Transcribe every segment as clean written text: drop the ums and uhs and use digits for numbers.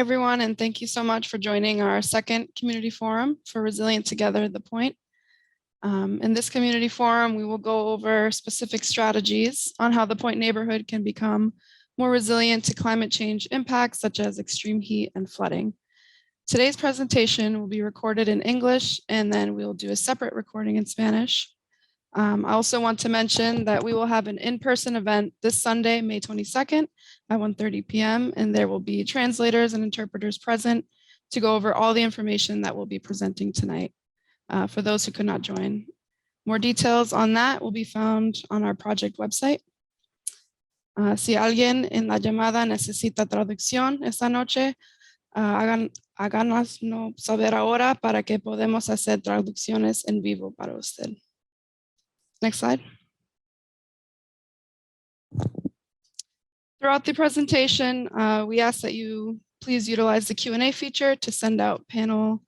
everyone, and thank you so much for joining our second community forum for Resilient Together at the Point. In this community forum, we will go over specific strategies on how the Point neighborhood can become more resilient to climate change impacts such as extreme heat and flooding. Today's presentation will be recorded in English, and then we'll do a separate recording in Spanish. I also want to mention that we will have an in-person event this Sunday, May 22nd at 1:30 p.m. and there will be translators and interpreters present to go over all the information that we'll be presenting tonight for those who could not join. More details on that will be found on our project website. Si alguien en la llamada necesita traducción esta noche, háganos saber ahora para que podamos hacer traducciones en vivo para usted. Next slide. Throughout the presentation, we ask that you please utilize the Q&A feature to send our panel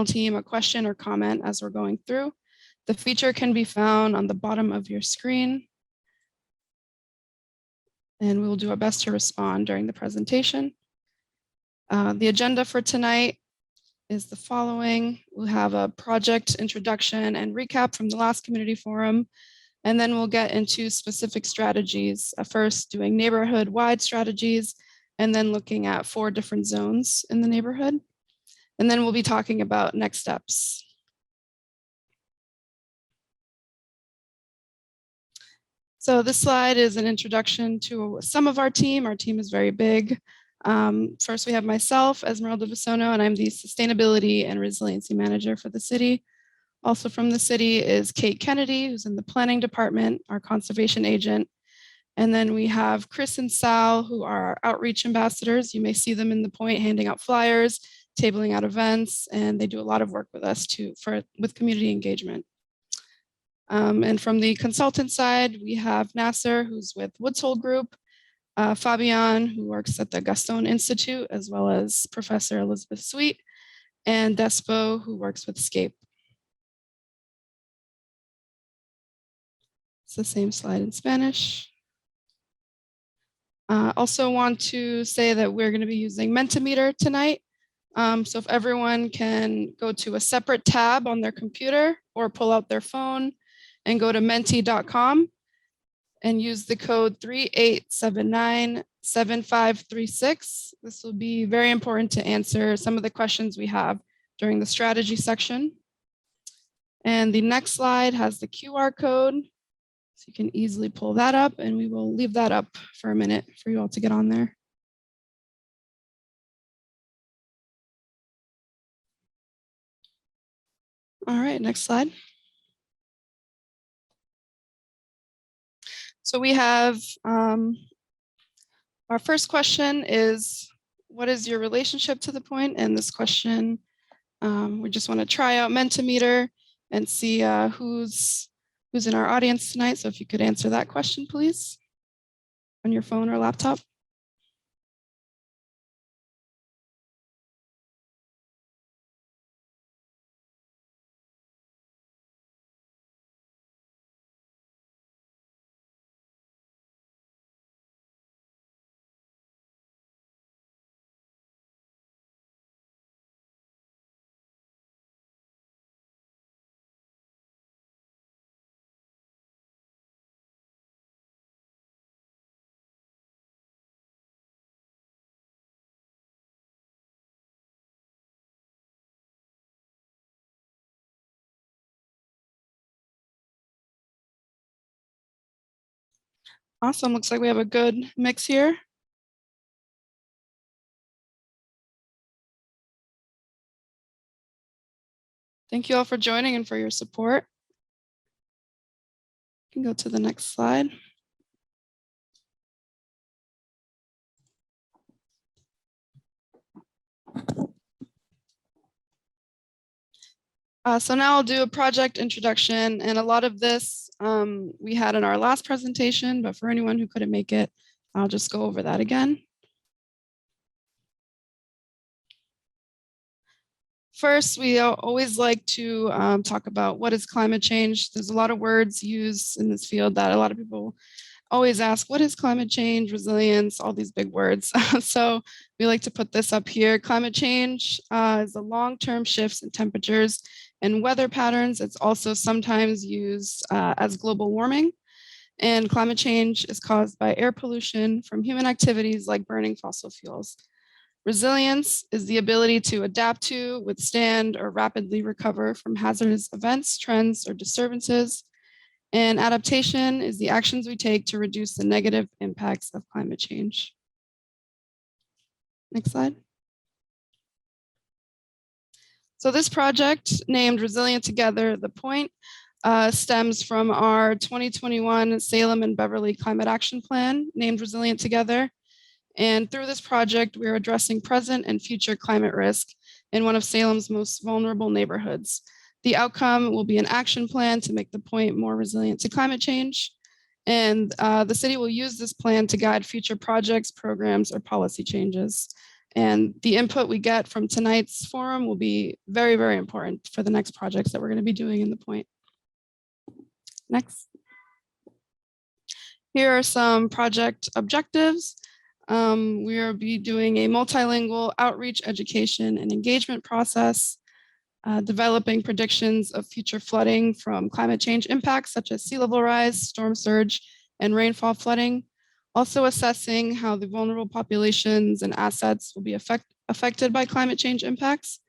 team a question or comment as we're going through. The feature can be found on the bottom of your screen. And we will do our best to respond during the presentation. The agenda for tonight is the following. We'll have a project introduction and recap from the last community forum, and then we'll get into specific strategies. First, doing neighborhood-wide strategies, and then looking at 4 different zones in the neighborhood. And then we'll be talking about next steps. So this slide is an introduction to some of our team. Our team is very big. First, we have myself, Esmeralda Bisono, and I'm the Sustainability and Resiliency Manager for the city. Also from the city is Kate Kennedy, who's in the Planning Department, our Conservation Agent. And then we have Chris and Sal, who are our Outreach Ambassadors. You may see them in the Point handing out flyers, tabling out events, and they do a lot of work with us too with community engagement. And from the consultant side, we have Nasser, who's with Woods Hole Group, Fabian, who works at the Gaston Institute, as well as Professor Elizabeth Sweet, and Despo, who works with SCAPE. It's the same slide in Spanish. Also want to say that we're going to be using Mentimeter tonight. So if everyone can go to a separate tab on their computer or pull out their phone and go to menti.com. and use the code 38797536. This will be very important to answer some of the questions we have during the strategy section. And the next slide has the QR code. So you can easily pull that up, and we will leave that up for a minute for you all to get on there. All right, next slide. So we have our first question is, what is your relationship to the Point? And this question, we just want to try out Mentimeter and see who's in our audience tonight. So if you could answer that question, please, on your phone or laptop. Awesome, looks like we have a good mix here. Thank you all for joining and for your support. You can go to the next slide. So now I'll do a project introduction, and a lot of this we had in our last presentation, but for anyone who couldn't make it, I'll just go over that again. First, we always like to talk about what is climate change. There's a lot of words used in this field that a lot of people always ask, what is climate change, resilience, all these big words. So we like to put this up here. Climate change is the long-term shifts in temperatures and weather patterns. It's also sometimes used as global warming. And climate change is caused by air pollution from human activities like burning fossil fuels. Resilience is the ability to adapt to, withstand, or rapidly recover from hazardous events, trends, or disturbances. And adaptation is the actions we take to reduce the negative impacts of climate change. Next slide. So this project, named Resilient Together, The Point, stems from our 2021 Salem and Beverly Climate Action Plan, named Resilient Together. And through this project, we're addressing present and future climate risk in one of Salem's most vulnerable neighborhoods. The outcome will be an action plan to make the Point more resilient to climate change. And the city will use this plan to guide future projects, programs, or policy changes. And the input we get from tonight's forum will be very, very important for the next projects that we're going to be doing in the Point. Next. Here are some project objectives. We will be doing a multilingual outreach, education, and engagement process, developing predictions of future flooding from climate change impacts such as sea level rise, storm surge, and rainfall flooding. Also assessing how the vulnerable populations and assets will be affected by climate change impacts,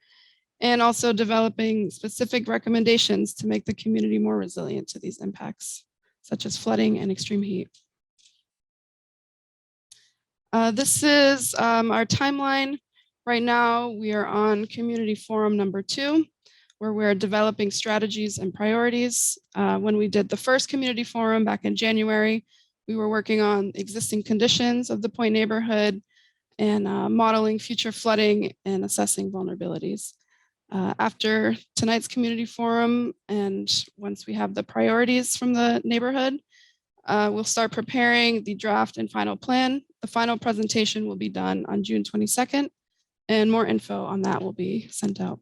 and also developing specific recommendations to make the community more resilient to these impacts, such as flooding and extreme heat. This is our timeline. Right now, we are on Community Forum number 2, where we're developing strategies and priorities. When we did the first Community Forum back in January, we were working on existing conditions of the Point neighborhood and modeling future flooding and assessing vulnerabilities. After tonight's Community Forum, and once we have the priorities from the neighborhood, we'll start preparing the draft and final plan. The final presentation will be done on June 22nd, and more info on that will be sent out.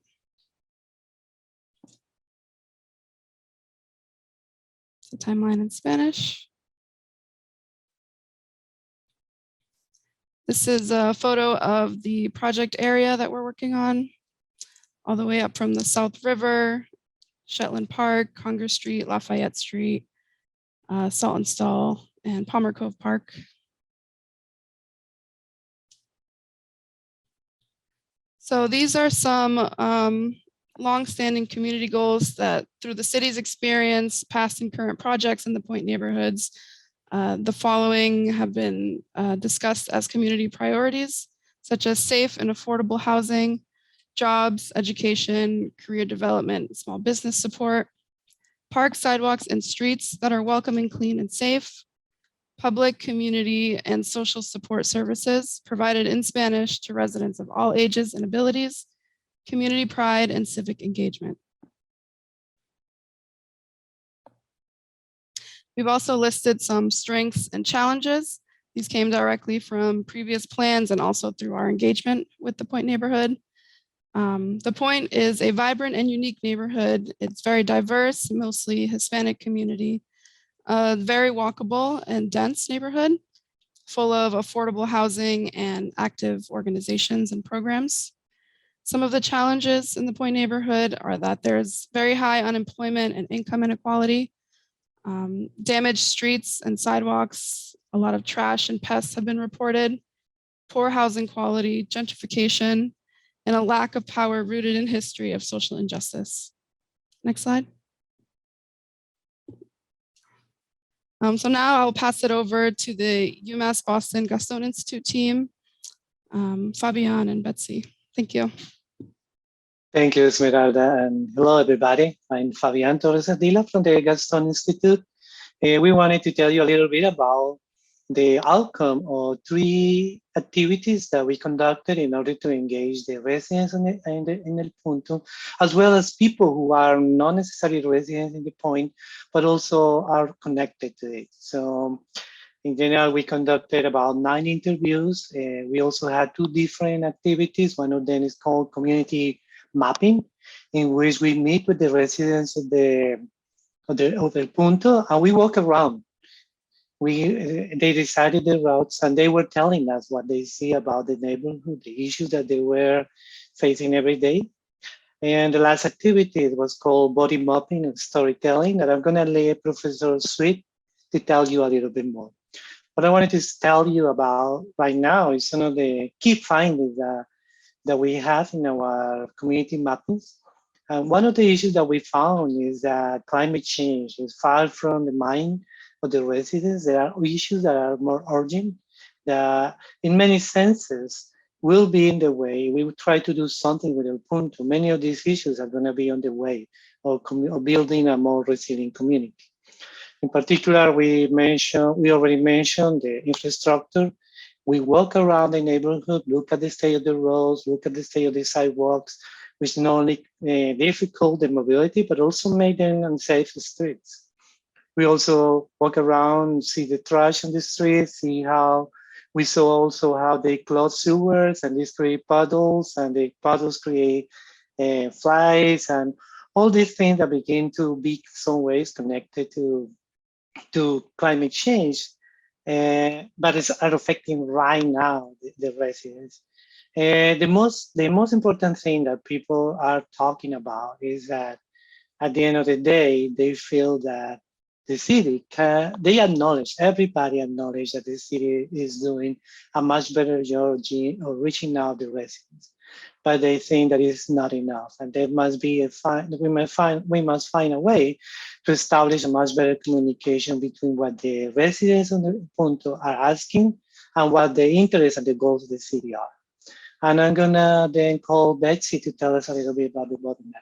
The timeline in Spanish. This is a photo of the project area that we're working on, all the way up from the South River, Shetland Park, Congress Street, Lafayette Street, Saltonstall, and Palmer Cove Park. So these are some long-standing community goals that through the city's experience, past and current projects in the Point neighborhoods, the following have been discussed as community priorities, such as safe and affordable housing, jobs, education, career development, small business support, parks, sidewalks, and streets that are welcoming, clean, and safe, public, community, and social support services provided in Spanish to residents of all ages and abilities, community pride, and civic engagement. We've also listed some strengths and challenges. These came directly from previous plans and also through our engagement with the Point neighborhood. The Point is a vibrant and unique neighborhood. It's very diverse, mostly Hispanic community, very walkable and dense neighborhood, full of affordable housing and active organizations and programs. Some of the challenges in the Point neighborhood are that there's very high unemployment and income inequality, damaged streets and sidewalks, a lot of trash and pests have been reported, poor housing quality, gentrification, and a lack of power rooted in history of social injustice. Next slide. So now I'll pass it over to the UMass Boston Gaston Institute team, Fabian and Betsy. Thank you. Thank you, Esmeralda, and hello, everybody. I'm Fabian Torres Ardila from the Gaston Institute. We wanted to tell you a little bit about the outcome of 3 activities that we conducted in order to engage the residents in El Punto, as well as people who are not necessarily residents in the Point, but also are connected to it. So in general, we conducted about 9 interviews. We also had 2 different activities. One of them is called community mapping, in which we meet with the residents of El Punto and we walk around. they decided the routes, and they were telling us what they see about the neighborhood, the issues that they were facing every day. And the last activity was called body mapping and storytelling, that I'm going to let Professor Sweet to tell you a little bit more. What I wanted to tell you about right now is some of the key findings that we have in our community mappings. One of the issues that we found is that climate change is far from the mind of the residents. There are issues that are more urgent, that in many senses will be in the way. We will try to do something with Ubuntu. Many of these issues are going to be on the way of building a more resilient community. In particular, we already mentioned the infrastructure. We walk around the neighborhood, look at the state of the roads, look at the state of the sidewalks, which not only difficult the mobility, but also make them unsafe streets. We also walk around, see the trash on the streets, see how we saw also how they clog sewers, and these create puddles, and the puddles create flies, and all these things that begin to be some ways connected to climate change, but are affecting right now the residents. The most important thing that people are talking about is that at the end of the day, they feel that the city they acknowledge, everybody acknowledge that the city is doing a much better job of reaching out the residents, but they think that it's not enough, and there must be we must find a way to establish a much better communication between what the residents on the Punto are asking and what the interests and the goals of the city are. And I'm gonna then call Betsy to tell us a little bit about the bottleneck.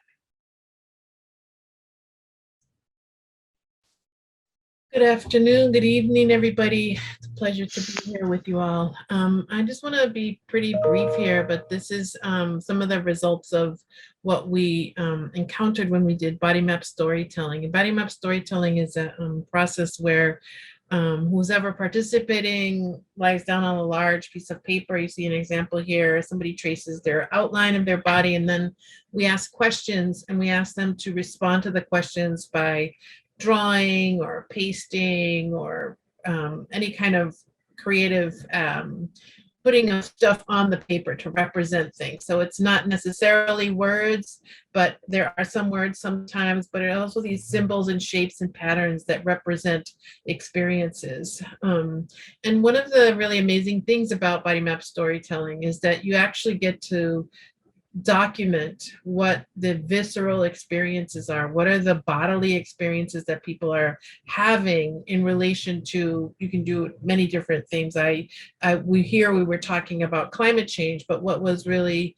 Good afternoon, good evening, everybody. It's a pleasure to be here with you all. I just want to be pretty brief here, but this is some of the results of what we encountered when we did body map storytelling. And body map storytelling is a process where who's ever participating lies down on a large piece of paper. You see an example here. Somebody traces their outline of their body, and then we ask questions, and we ask them to respond to the questions by drawing or pasting or any kind of creative putting of stuff on the paper to represent things. So it's not necessarily words, but there are some words sometimes, but it also these symbols and shapes and patterns that represent experiences. And one of the really amazing things about body map storytelling is that you actually get to document what the visceral experiences are. What are the bodily experiences that people are having in relation to, you can do many different things. We were talking about climate change, but what was really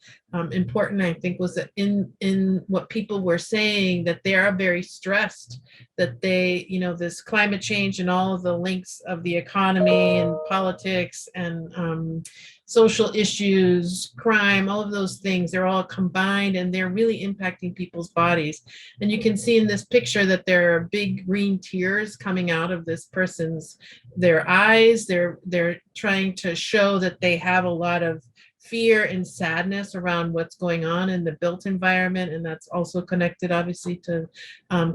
important, I think, was that in what people were saying, that they are very stressed, that they, this climate change and all of the links of the economy and politics and social issues, crime, all of those things, they're all combined and they're really impacting people's bodies. And you can see in this picture that there are big green tears coming out of this person's, their eyes. They're trying to show that they have a lot of fear and sadness around what's going on in the built environment. And that's also connected, obviously, to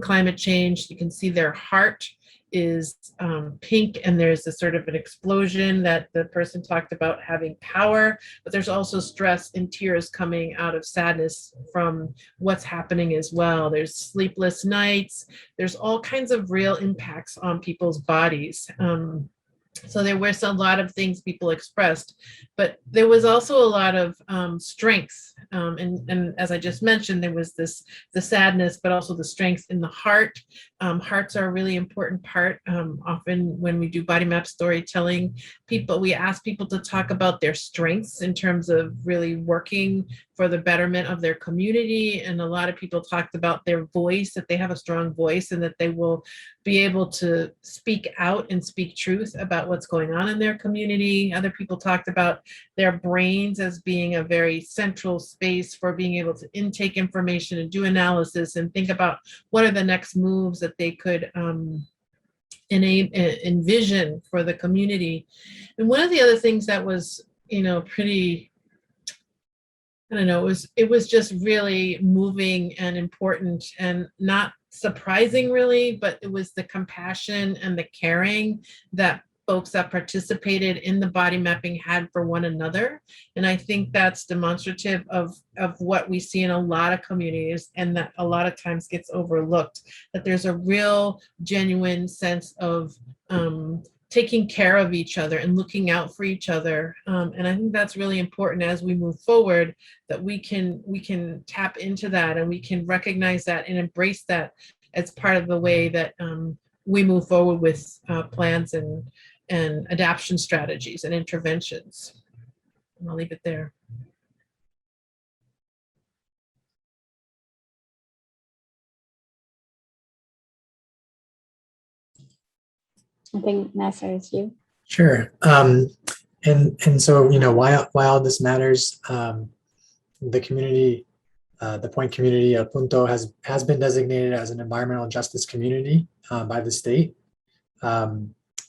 climate change. You can see their heart is pink, and there's a sort of an explosion that the person talked about having power, but there's also stress and tears coming out of sadness from what's happening as well. There's sleepless nights. There's all kinds of real impacts on people's bodies. So there was a lot of things people expressed, but there was also a lot of strength. And as I just mentioned, there was the sadness, but also the strength in the heart. Hearts are a really important part. Often when we do body map storytelling, we ask people to talk about their strengths in terms of really working for the betterment of their community. And a lot of people talked about their voice, that they have a strong voice and that they will be able to speak out and speak truth about what's going on in their community. Other people talked about their brains as being a very central space for being able to intake information and do analysis and think about what are the next moves that they could envision for the community. And one of the other things that was, pretty, I don't know, it was just really moving and important, and not surprising really, but it was the compassion and the caring that folks that participated in the body mapping had for one another. And I think that's demonstrative of what we see in a lot of communities, and that a lot of times gets overlooked, that there's a real genuine sense of taking care of each other and looking out for each other. And I think that's really important as we move forward, that we can tap into that, and we can recognize that and embrace that as part of the way that we move forward with plans and adaptation strategies and interventions. And I'll leave it there. I think Nasser is you. Sure. And so, why all this matters, the community, the Point community of Punto has been designated as an environmental justice community by the state,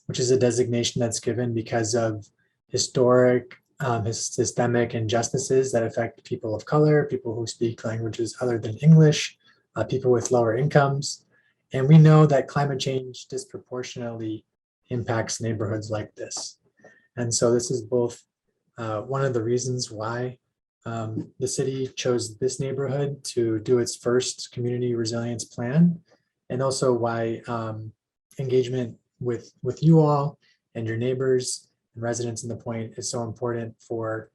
which is a designation that's given because of historic, systemic injustices that affect people of color, people who speak languages other than English, people with lower incomes. And we know that climate change disproportionately impacts neighborhoods like this. And so this is both one of the reasons why the city chose this neighborhood to do its first community resilience plan, and also why engagement with you all and your neighbors and residents in the Point is so important for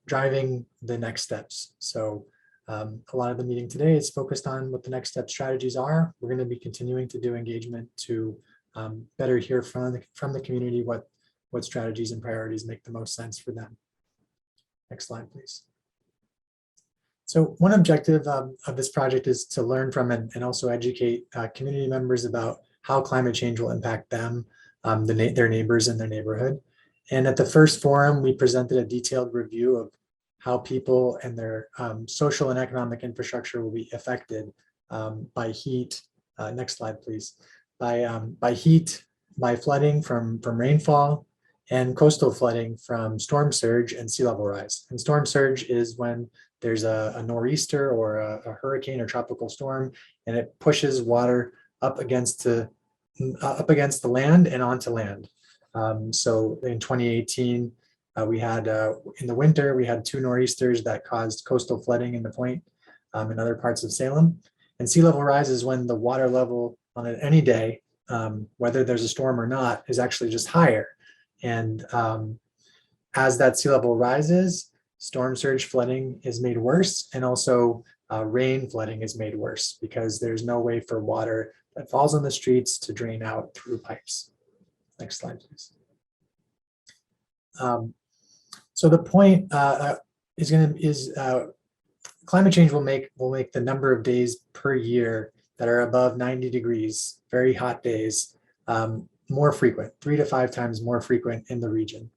driving the next steps. So a lot of the meeting today is focused on what the next step strategies are. We're going to be continuing to do engagement to better hear from the community what strategies and priorities make the most sense for them. Next slide, please. So one objective of this project is to learn from and also educate community members about how climate change will impact them, their neighbors in their neighborhood. And at the first forum, we presented a detailed review of how people and their social and economic infrastructure will be affected by heat. Next slide, please. By heat, by flooding from rainfall, and coastal flooding from storm surge and sea level rise. And storm surge is when there's a nor'easter or a hurricane or tropical storm, and it pushes water up against the land and onto land. So in 2018, we had in the winter, we had 2 nor'easters that caused coastal flooding in the Point and other parts of Salem. And sea level rise is when the water level on any day, whether there's a storm or not, is actually just higher. And as that sea level rises, storm surge flooding is made worse, and also rain flooding is made worse because there's no way for water that falls on the streets to drain out through pipes. Next slide, please. So the Point is climate change will make the number of days per year that are above 90 degrees, very hot days, more frequent, 3 to 5 times more frequent in the region.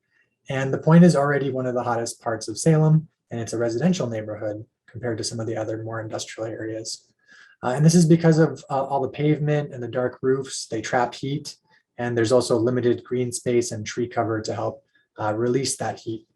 And the Point is already one of the hottest parts of Salem, and it's a residential neighborhood compared to some of the other more industrial areas. And this is because of all the pavement and the dark roofs. They trap heat, and there's also limited green space and tree cover to help release that heat.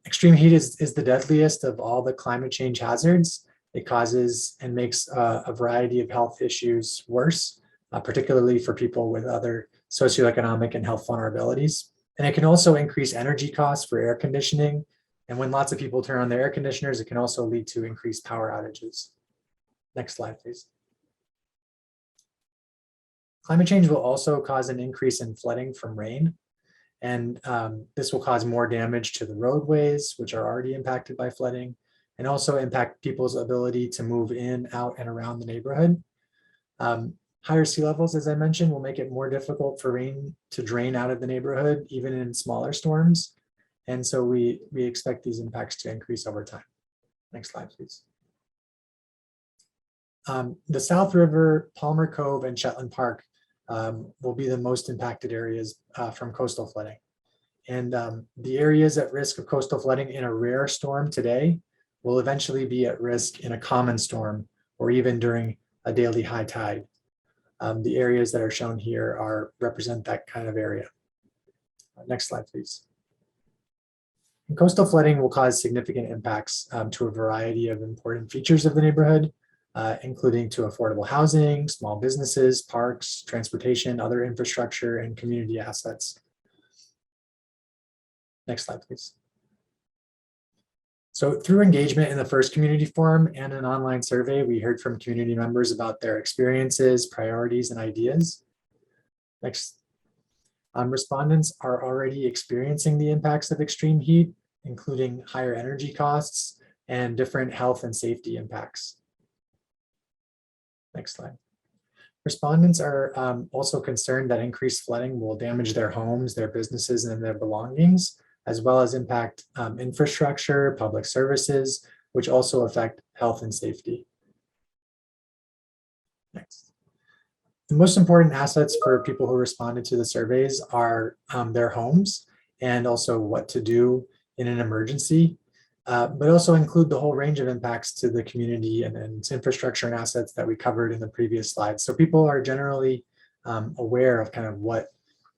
Extreme heat is the deadliest of all the climate change hazards. It causes and makes a variety of health issues worse, particularly for people with other socioeconomic and health vulnerabilities. And it can also increase energy costs for air conditioning. And when lots of people turn on their air conditioners, it can also lead to increased power outages. Next slide, please. Climate change will also cause an increase in flooding from rain. And this will cause more damage to the roadways, which are already impacted by flooding, and also impact people's ability to move in, out, and around the neighborhood. Higher sea levels, as I mentioned, will make it more difficult for rain to drain out of the neighborhood, even in smaller storms. And so we expect these impacts to increase over time. Next slide, please. The South River, Palmer Cove, and Shetland Park will be the most impacted areas from coastal flooding. And the areas at risk of coastal flooding in a rare storm today will eventually be at risk in a common storm or even during a daily high tide. The areas that are shown here represent that kind of area. Next slide, please. And coastal flooding will cause significant impacts to a variety of important features of the neighborhood. including to affordable housing, small businesses, parks, transportation, other infrastructure, and community assets. Next slide, please. So through engagement in the first community forum and an online survey, we heard from community members about their experiences, priorities, and ideas. Next. Respondents are already experiencing the impacts of extreme heat, including higher energy costs and different health and safety impacts. Next slide. Respondents are also concerned that increased flooding will damage their homes, their businesses, and their belongings, as well as impact infrastructure, public services, which also affect health and safety. Next. The most important assets for people who responded to the surveys are their homes and also what to do in an emergency, but also include the whole range of impacts to the community and its infrastructure and assets that we covered in the previous slides. So people are generally aware of kind of what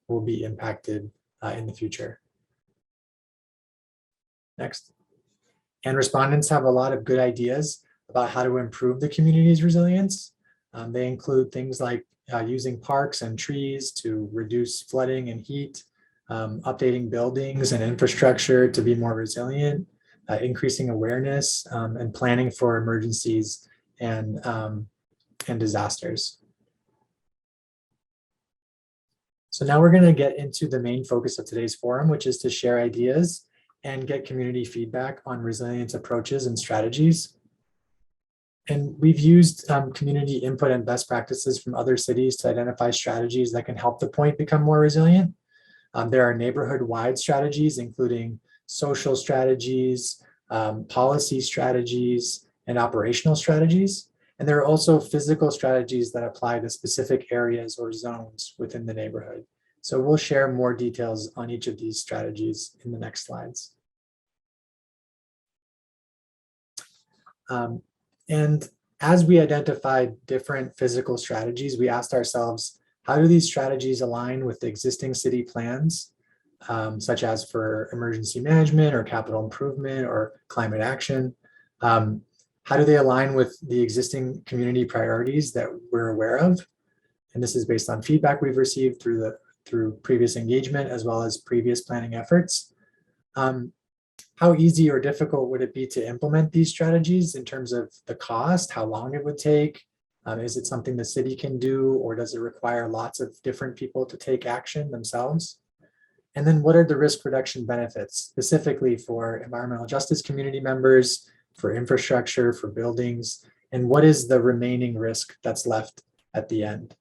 will be impacted in the future. Next. And respondents have a lot of good ideas about how to improve the community's resilience. They include things like using parks and trees to reduce flooding and heat, updating buildings and infrastructure to be more resilient, increasing awareness, and planning for emergencies and disasters. So now we're going to get into the main focus of today's forum, which is to share ideas and get community feedback on resilience approaches and strategies. And we've used community input and best practices from other cities to identify strategies that can help the point become more resilient. There are neighborhood-wide strategies, including social strategies, policy strategies, and operational strategies. And there are also physical strategies that apply to specific areas or zones within the neighborhood. So we'll share more details on each of these strategies in the next slides. And as we identified different physical strategies, we asked ourselves, how do these strategies align with the existing city plans, such as for emergency management or capital improvement or climate action? How do they align with the existing community priorities that we're aware of? And this is based on feedback we've received through previous engagement as well as previous planning efforts. How easy or difficult would it be to implement these strategies in terms of the cost, how long it would take? Is it something the city can do, or does it require lots of different people to take action themselves? And then what are the risk reduction benefits, specifically for environmental justice community members, for infrastructure, for buildings, and what is the remaining risk that's left at the end?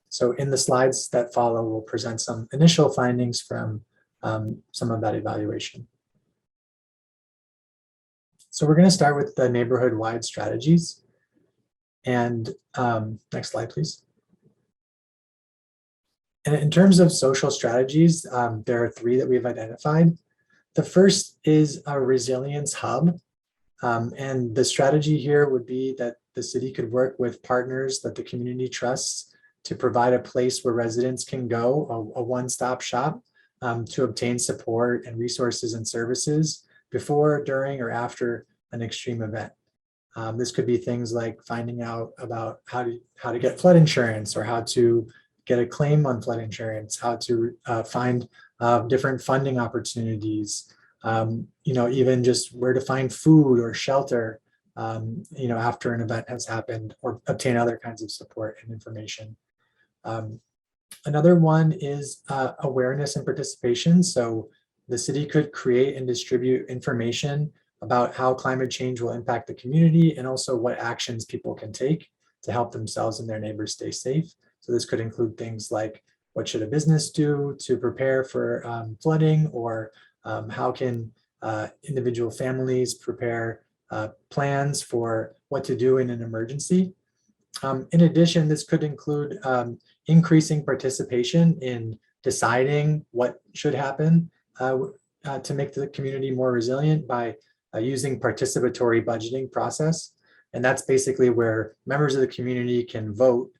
So in the slides that follow, we'll present some initial findings from some of that evaluation. So we're going to start with the neighborhood-wide strategies. And next slide, please. And in terms of social strategies, there are 3 that we've identified. The first is a resilience hub. And the strategy here would be that the city could work with partners that the community trusts to provide a place where residents can go, a one-stop shop, to obtain support and resources and services before, during, or after an extreme event. This could be things like finding out about how to get flood insurance, or how to get a claim on flood insurance, how to find different funding opportunities, even just where to find food or shelter, after an event has happened, or obtain other kinds of support and information. Another one is awareness and participation. So the city could create and distribute information about how climate change will impact the community, and also what actions people can take to help themselves and their neighbors stay safe. So this could include things like, what should a business do to prepare for flooding, or how can individual families prepare plans for what to do in an emergency. In addition, this could include increasing participation in deciding what should happen to make the community more resilient by using participatory budgeting process. And that's basically where members of the community can vote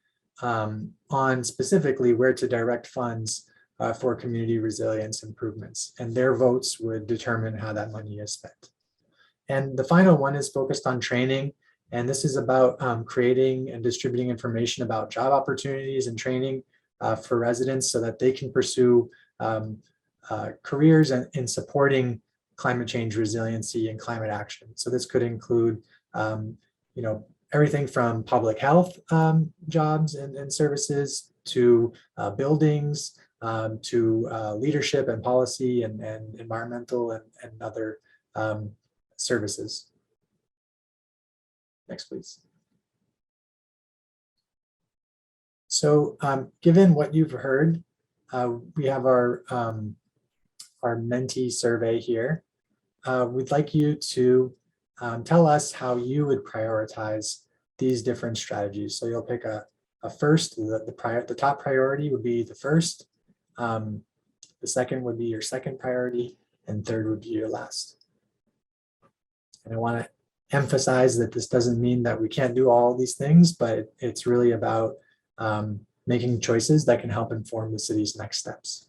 on specifically where to direct funds for community resilience improvements. And their votes would determine how that money is spent. And the final one is focused on training And this is about creating and distributing information about job opportunities and training for residents so that they can pursue careers in supporting climate change resiliency and climate action. So this could include, everything from public health jobs and services to buildings, to leadership and policy and environmental and other services. Next, please. So given what you've heard, we have our Menti survey here. We'd like you to tell us how you would prioritize these different strategies. So you'll pick a first, the top priority would be the first, the second would be your second priority, and third would be your last. And I want to emphasize that this doesn't mean that we can't do all these things, but it's really about making choices that can help inform the city's next steps.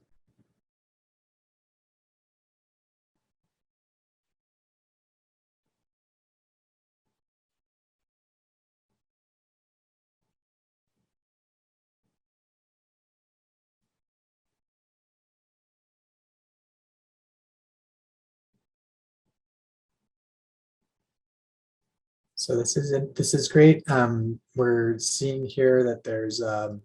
So this is great. We're seeing here that there's a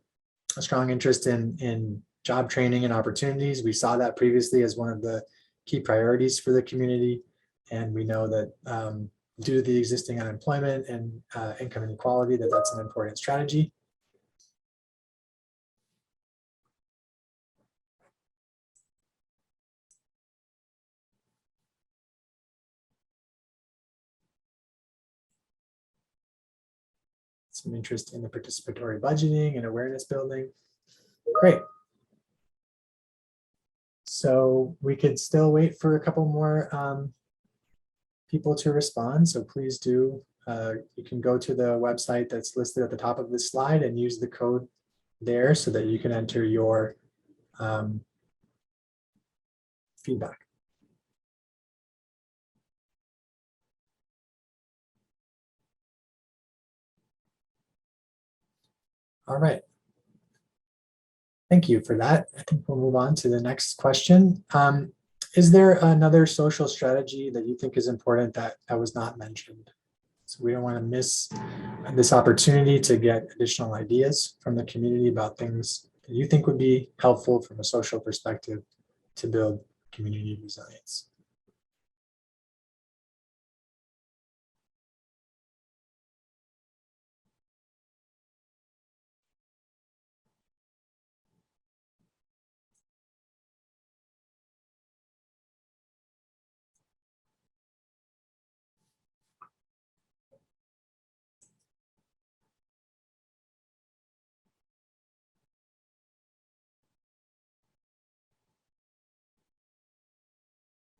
strong interest in job training and opportunities. We saw that previously as one of the key priorities for the community. And we know that due to the existing unemployment and income inequality, that's an important strategy. Some interest in the participatory budgeting and awareness building. Great. So we could still wait for a couple more people to respond. So please do. You can go to the website that's listed at the top of this slide and use the code there so that you can enter your feedback. All right. Thank you for that. I think we'll move on to the next question. Is there another social strategy that you think is important that was not mentioned? So we don't want to miss this opportunity to get additional ideas from the community about things that you think would be helpful from a social perspective to build community resilience.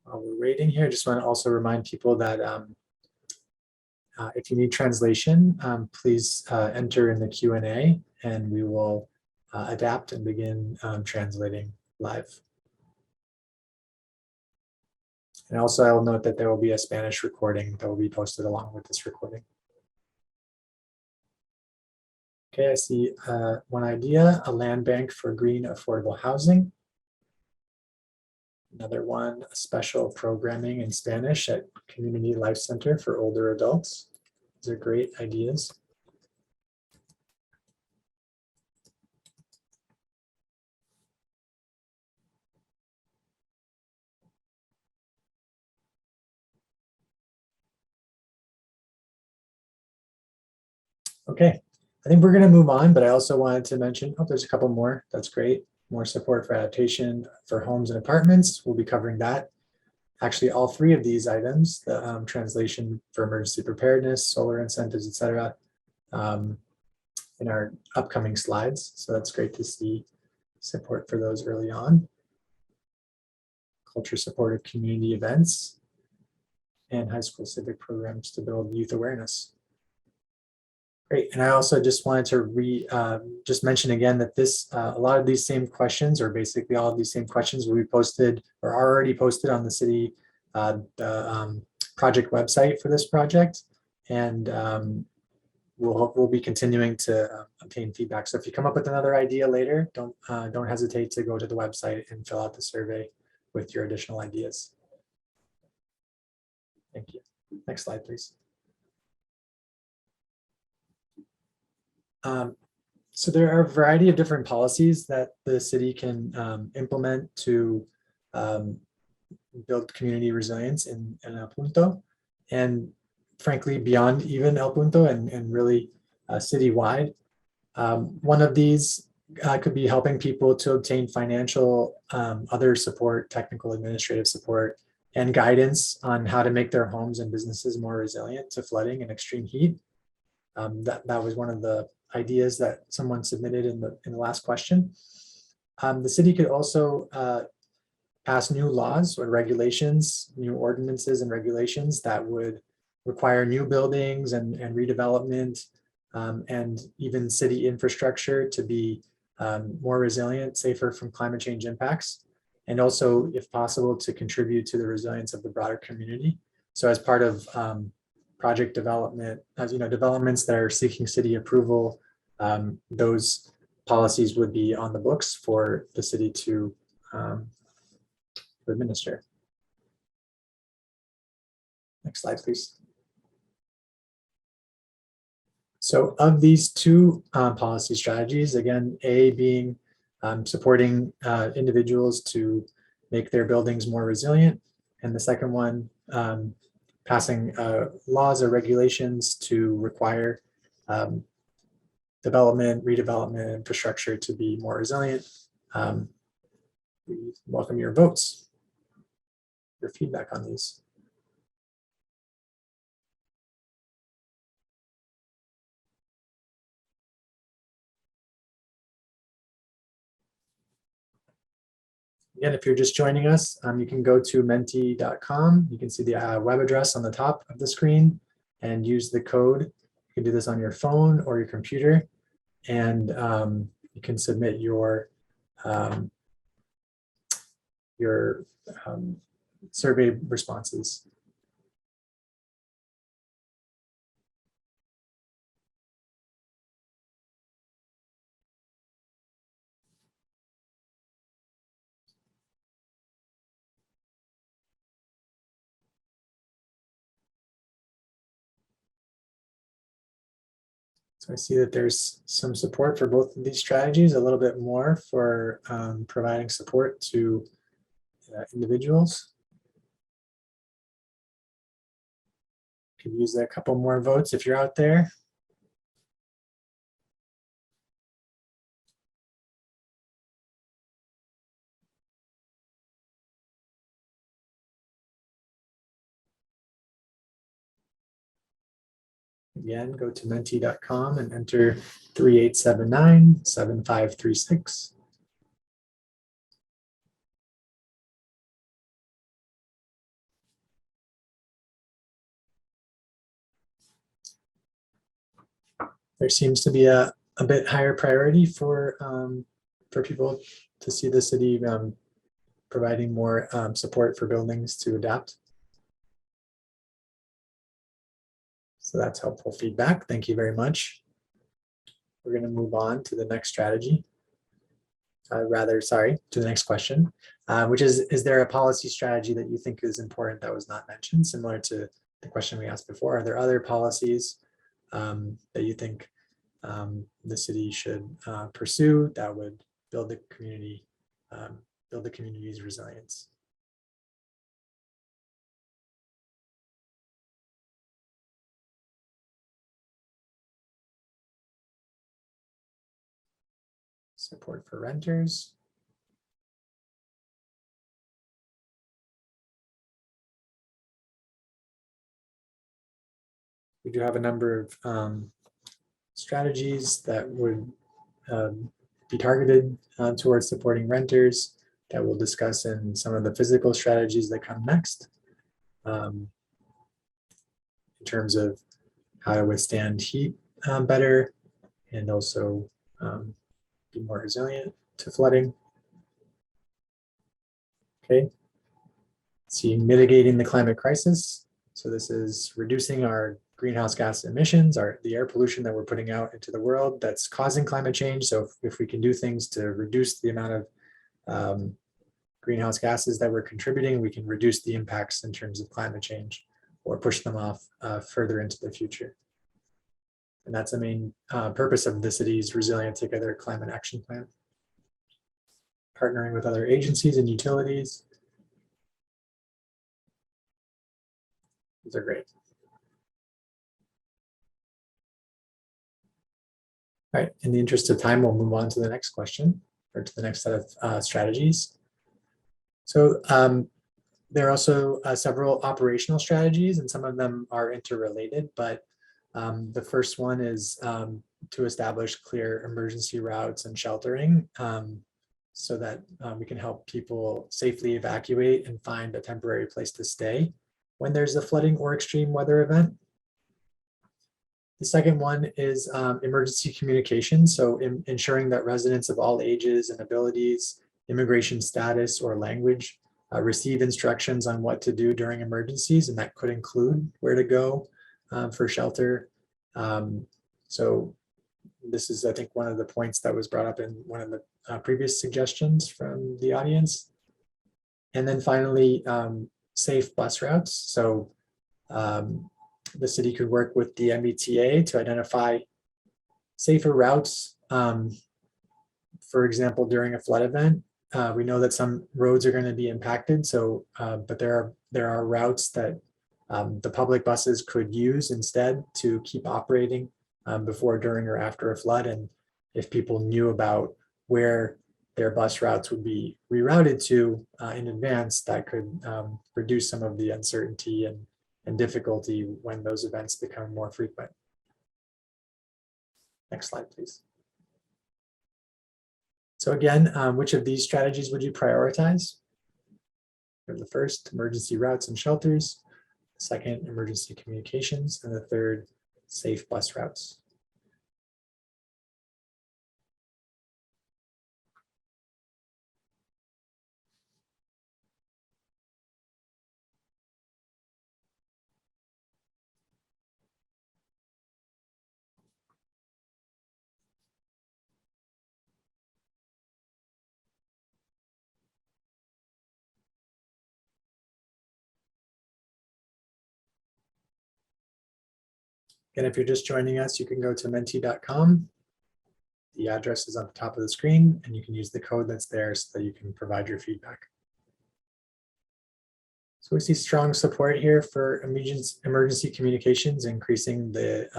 While we're waiting here, I just want to also remind people that if you need translation, please enter in the Q&A and we will adapt and begin translating live. And also I will note that there will be a Spanish recording that will be posted along with this recording. Okay, I see one idea, a land bank for green affordable housing. Another one, special programming in Spanish at Community Life Center for older adults. These are great ideas. Okay, I think we're going to move on, but I also wanted to mention, oh, there's a couple more. That's great. More support for adaptation for homes and apartments. We'll be covering that. Actually, all three of these items, the translation for emergency preparedness, solar incentives, et cetera, in our upcoming slides. So that's great to see support for those early on. Culture supportive community events and high school civic programs to build youth awareness. Great, and I also just wanted to just mention again that a lot of these same questions, or basically all of these same questions, will be posted or are already posted on the city project website for this project. and we'll be continuing to obtain feedback. So if you come up with another idea later, don't hesitate to go to the website and fill out the survey with your additional ideas. Thank you. Next slide, please. So there are a variety of different policies that the city can implement to build community resilience in El Punto, and frankly, beyond even El Punto and really citywide. One of these could be helping people to obtain financial, other support, technical administrative support, and guidance on how to make their homes and businesses more resilient to flooding and extreme heat. That was one of the ideas that someone submitted in the last question. The city could also pass new laws or regulations, new ordinances and regulations that would require new buildings and redevelopment, and even city infrastructure to be more resilient, safer from climate change impacts, and also, if possible, to contribute to the resilience of the broader community. So as part of project development, as developments that are seeking city approval, those policies would be on the books for the city to administer. Next slide, please. So of these two policy strategies, again, A being supporting individuals to make their buildings more resilient, and the second one, passing laws or regulations to require development, redevelopment, infrastructure to be more resilient. We welcome your votes, your feedback on these. Again, if you're just joining us, you can go to menti.com. You can see the web address on the top of the screen and use the code. You can do this on your phone or your computer, and you can submit your survey responses. So I see that there's some support for both of these strategies, a little bit more for providing support to individuals. Could use a couple more votes if you're out there. Again, go to menti.com and enter 3879-7536. There seems to be a bit higher priority for people to see the city providing more support for buildings to adapt. So that's helpful feedback. Thank you very much. We're going to move on to the next strategy. To the next question, which is there a policy strategy that you think is important that was not mentioned, similar to the question we asked before? Are there other policies that you think the city should pursue that would build the community, build the community's resilience? Support for renters. We do have a number of strategies that would be targeted towards supporting renters that we'll discuss in some of the physical strategies that come next, in terms of how to withstand heat better, and also be more resilient to flooding. Okay. See, mitigating the climate crisis. So this is reducing our greenhouse gas emissions, the air pollution that we're putting out into the world that's causing climate change. So if we can do things to reduce the amount of greenhouse gases that we're contributing, we can reduce the impacts in terms of climate change or push them off further into the future. And that's the main purpose of the city's Resilient Together Climate Action Plan. Partnering with other agencies and utilities. These are great. All right, in the interest of time, we'll move on to the next question or to the next set of strategies. So there are also several operational strategies, and some of them are interrelated, but the first one is to establish clear emergency routes and sheltering so that we can help people safely evacuate and find a temporary place to stay when there's a flooding or extreme weather event. The second one is emergency communication. So ensuring that residents of all ages and abilities, immigration status or language receive instructions on what to do during emergencies, and that could include where to go for shelter. So this is, I think, one of the points that was brought up in one of the previous suggestions from the audience. And then finally, safe bus routes. So the city could work with the MBTA to identify safer routes. For example, during a flood event, we know that some roads are going to be impacted. So, but there are routes that the public buses could use instead to keep operating before, during, or after a flood. And if people knew about where their bus routes would be rerouted to in advance, that could reduce some of the uncertainty and difficulty when those events become more frequent. Next slide, please. So again, which of these strategies would you prioritize? For the first, emergency routes and shelters. The second, emergency communications. And the third, safe bus routes. And if you're just joining us, you can go to menti.com. The address is on the top of the screen, and you can use the code that's there so that you can provide your feedback. So we see strong support here for emergency communications, increasing the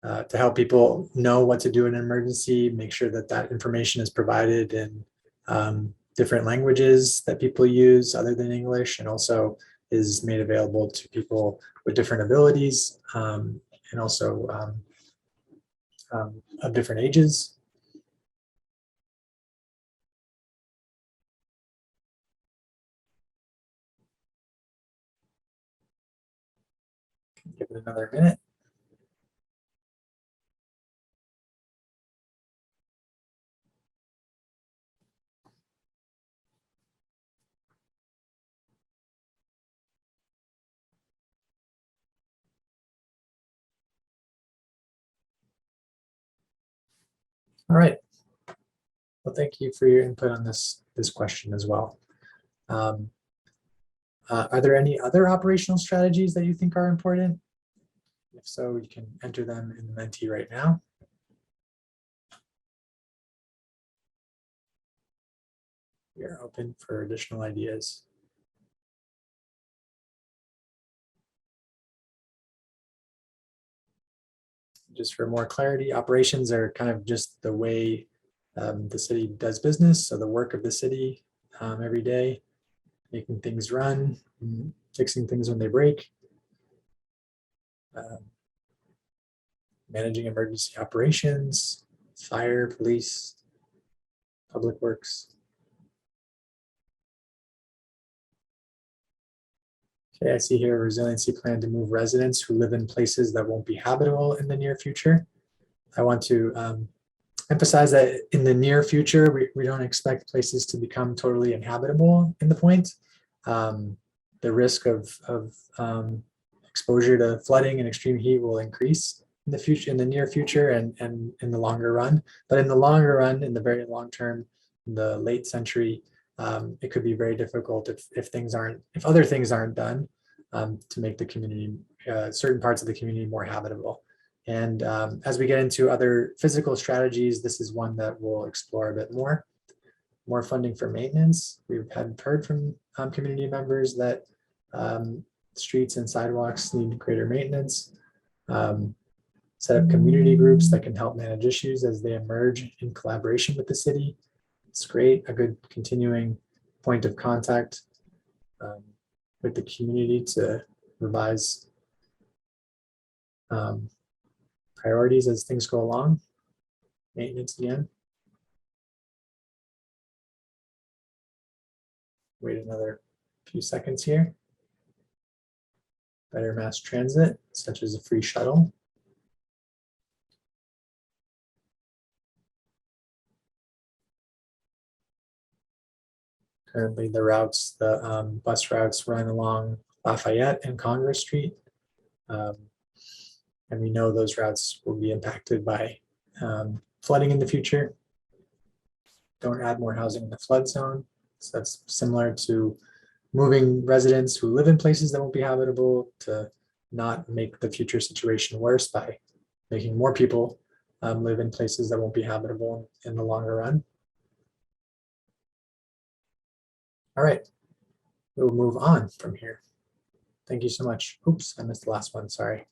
to help people know what to do in an emergency, make sure that that information is provided in different languages that people use other than English, and also is made available to people with different abilities and also of different ages. Give it another minute. All right. Well, thank you for your input on this question as well. Are there any other operational strategies that you think are important? If so, you can enter them in the Menti right now. We are open for additional ideas. Just for more clarity, operations are kind of just the way the city does business. So the work of the city every day, making things run, fixing things when they break, managing emergency operations, fire, police, public works. Okay, I see here a resiliency plan to move residents who live in places that won't be habitable in the near future. I want to emphasize that in the near future, we don't expect places to become totally inhabitable in the point. the risk of exposure to flooding and extreme heat will increase in the future, in the near future, and in the longer run. But in the longer run, in the very long term, in the late century, it could be very difficult if other things aren't done to make the community, certain parts of the community more habitable. And as we get into other physical strategies, this is one that we'll explore a bit more. More funding for maintenance. We've heard from community members that streets and sidewalks need greater maintenance. Set up community groups that can help manage issues as they emerge in collaboration with the city. It's great, a good continuing point of contact with the community to revise priorities as things go along. Maintenance again. Wait another few seconds here. Better mass transit, such as a free shuttle. Currently, the bus routes run along Lafayette and Congress Street. And we know those routes will be impacted by flooding in the future. Don't add more housing in the flood zone. So that's similar to moving residents who live in places that won't be habitable to not make the future situation worse by making more people live in places that won't be habitable in the longer run. All right, we'll move on from here. Thank you so much. Oops, I missed the last one, sorry.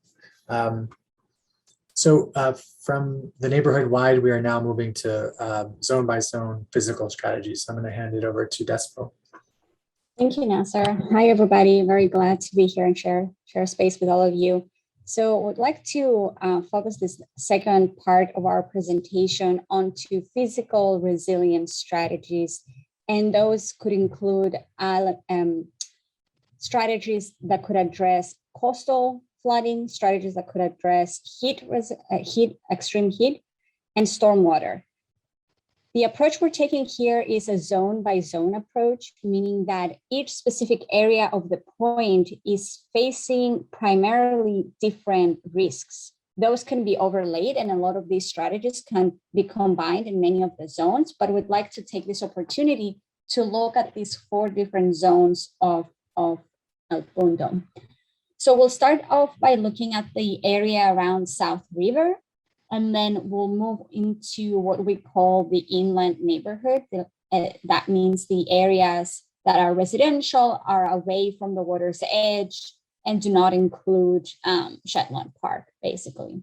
So from the neighborhood wide, we are now moving to zone by zone physical strategies. So I'm going to hand it over to Despo. Thank you, Nasser. Hi, everybody. Very glad to be here and share space with all of you. So I would like to focus this second part of our presentation onto physical resilience strategies. And those could include strategies that could address coastal flooding, strategies that could address extreme heat, and stormwater. The approach we're taking here is a zone by zone approach, meaning that each specific area of the point is facing primarily different risks. Those can be overlaid, and a lot of these strategies can be combined in many of the zones, but we'd like to take this opportunity to look at these 4 different zones of El Punto. So we'll start off by looking at the area around South River, and then we'll move into what we call the inland neighborhood. That means the areas that are residential, are away from the water's edge, and do not include Shetland Park, basically.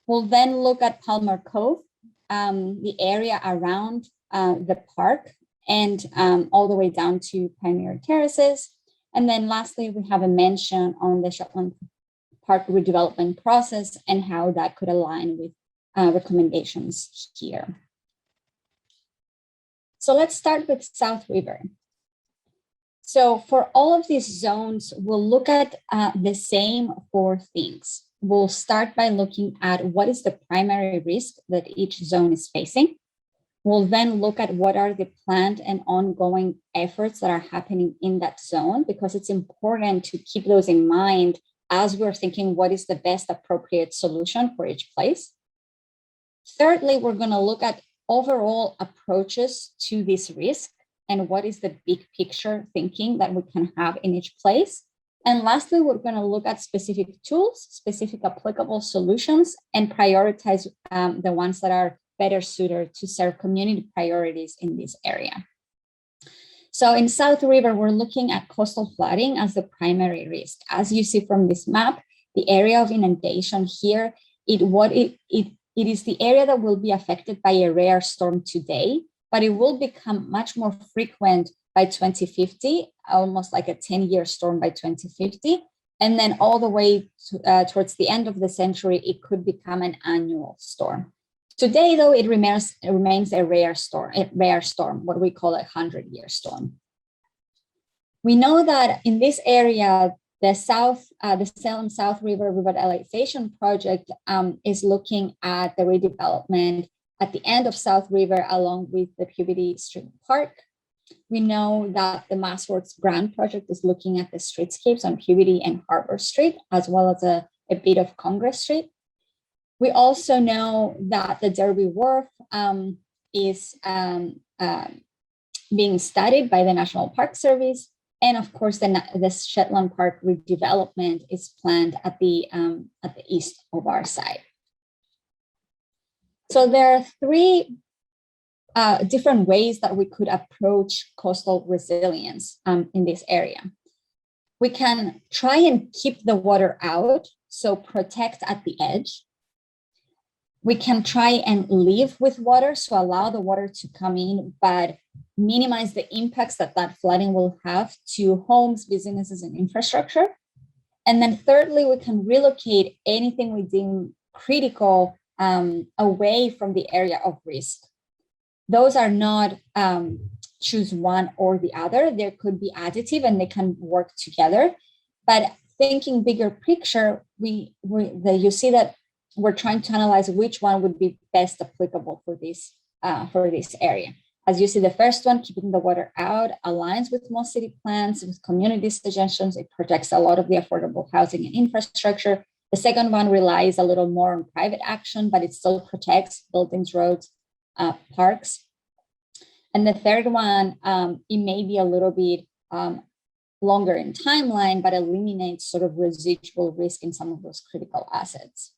We'll then look at Palmer Cove, the area around the park, and all the way down to Pioneer Terraces. And then lastly, we have a mention on the Shetland Park redevelopment process and how that could align with recommendations here. So let's start with South River. So for all of these zones, we'll look at the same 4 things. We'll start by looking at what is the primary risk that each zone is facing. We'll then look at what are the planned and ongoing efforts that are happening in that zone, because it's important to keep those in mind as we're thinking what is the best appropriate solution for each place. Thirdly, we're going to look at overall approaches to this risk and what is the big picture thinking that we can have in each place. And lastly, we're going to look at specific tools, specific applicable solutions, and prioritize the ones that are better suited to serve community priorities in this area. So in South River, we're looking at coastal flooding as the primary risk. As you see from this map, the area of inundation here, it is the area that will be affected by a rare storm today, but it will become much more frequent by 2050, almost like a 10-year storm by 2050. And then all the way towards the end of the century, it could become an annual storm. Today, though, it remains a rare storm, what we call a 100-year storm. We know that in this area, the Salem South River Revitalization Project is looking at the redevelopment at the end of South River along with the Peabody Street Park. We know that the MassWorks grant project is looking at the streetscapes on Peabody and Harbor Street, as well as a bit of Congress Street. We also know that the Derby Wharf is being studied by the National Park Service. And of course, the Shetland Park redevelopment is planned at the east of our site. So there are three different ways that we could approach coastal resilience in this area. We can try and keep the water out, so protect at the edge. We can try and live with water, so allow the water to come in, but minimize the impacts that flooding will have to homes, businesses, and infrastructure. And then thirdly, we can relocate anything we deem critical away from the area of risk. Those are not choose one or the other. There could be additive and they can work together. But thinking bigger picture, you see that we're trying to analyze which one would be best applicable for this area. As you see, the first one, keeping the water out, aligns with most city plans, with community suggestions. It protects a lot of the affordable housing and infrastructure. The second one relies a little more on private action, but it still protects buildings, roads, parks. And the third one, it may be a little bit longer in timeline, but eliminates sort of residual risk in some of those critical assets.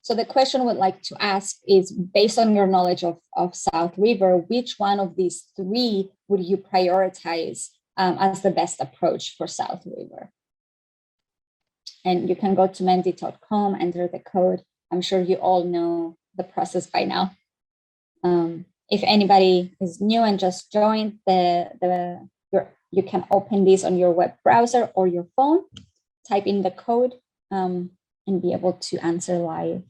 So the question I would like to ask is, based on your knowledge of South River, which one of these three would you prioritize as the best approach for South River? And you can go to menti.com, enter the code. I'm sure you all know the process by now. If anybody is new and just joined, you can open this on your web browser or your phone, type in the code, and be able to answer live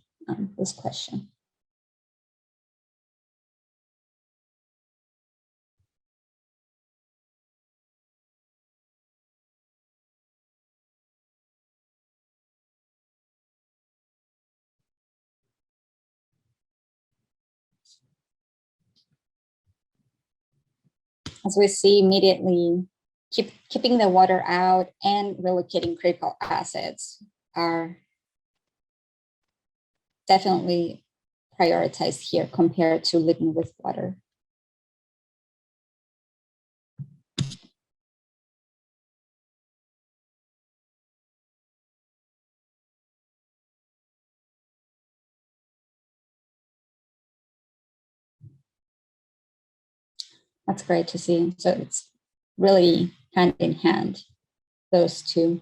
this question. As we see immediately, keeping the water out and relocating critical assets are definitely prioritized here compared to living with water. That's great to see. So it's really hand in hand, those two.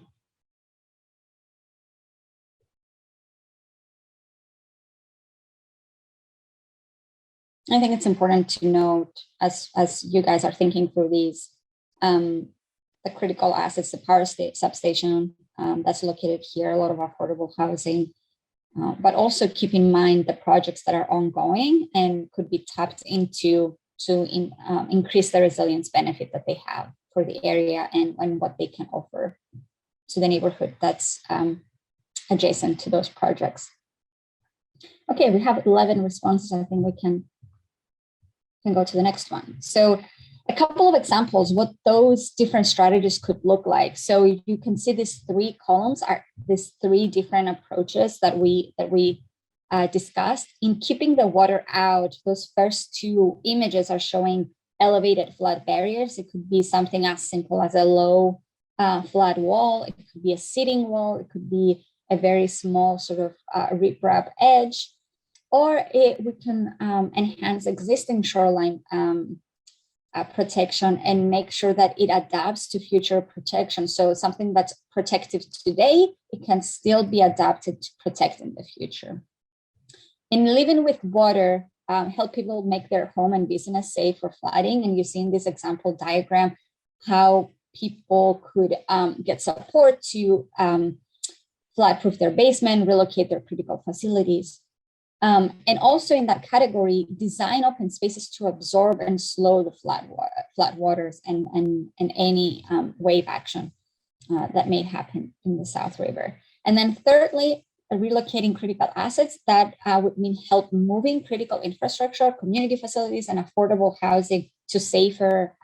I think it's important to note, as you guys are thinking through these, the critical assets, the power substation that's located here, a lot of affordable housing, but also keep in mind the projects that are ongoing and could be tapped into to increase the resilience benefit that they have for the area and what they can offer to the neighborhood that's adjacent to those projects. Okay, we have 11 responses. I think we can go to the next one. So a couple of examples what those different strategies could look like. So you can see these three columns are these three different approaches that we discussed. In keeping the water out, those first two images are showing elevated flood barriers. It could be something as simple as a low flood wall. It could be a sitting wall. It could be a very small sort of riprap edge. Or we can enhance existing shoreline protection and make sure that it adapts to future protection. So something that's protective today, it can still be adapted to protect in the future. In living with water, help people make their home and business safe for flooding. And you see in this example diagram how people could get support to flood-proof their basement, relocate their critical facilities. And also in that category, design open spaces to absorb and slow the flood waters and any wave action that may happen in the South River. And then thirdly, relocating critical assets. That would mean help moving critical infrastructure, community facilities, and affordable housing to safer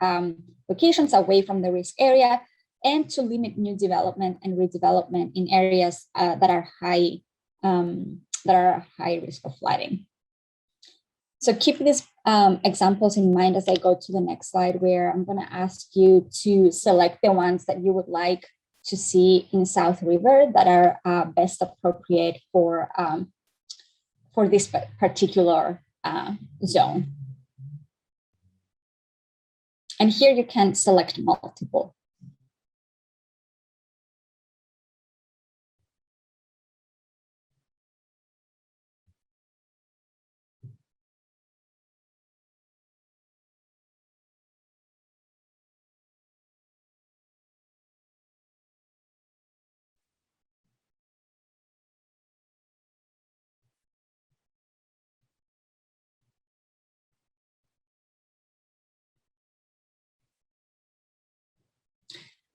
locations away from the risk area, and to limit new development and redevelopment in areas that are high risk of flooding. So keep these examples in mind as I go to the next slide, where I'm going to ask you to select the ones that you would like to see in South River that are best appropriate for this particular zone. And here you can select multiple.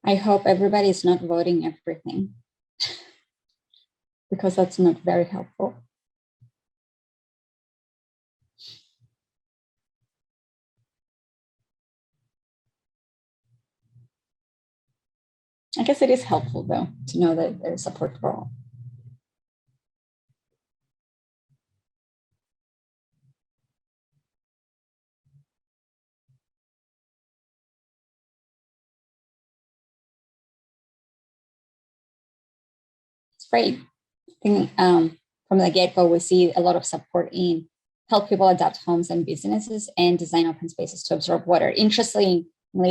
I hope everybody is not voting everything because that's not very helpful. I guess it is helpful though to know that there's support for all. It's great. I think from the get-go, we see a lot of support in help people adapt homes and businesses and design open spaces to absorb water. Interestingly,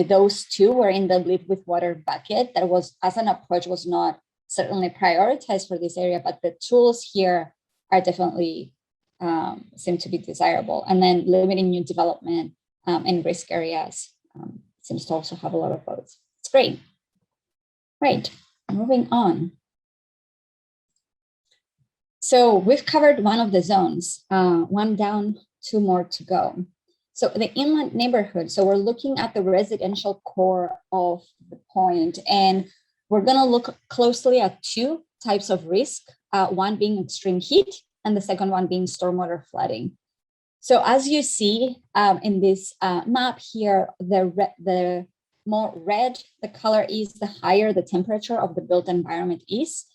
those two were in the Live with Water bucket. That was, as an approach, was not certainly prioritized for this area, but the tools here are definitely seem to be desirable. And then limiting new development in risk areas seems to also have a lot of votes. It's great. Right, moving on. So we've covered one of the zones, one down, two more to go. So the inland neighborhood, so we're looking at the residential core of the point, and we're gonna look closely at two types of risk, one being extreme heat and the second one being stormwater flooding. So as you see in this map here, the more red the color is, the higher the temperature of the built environment is.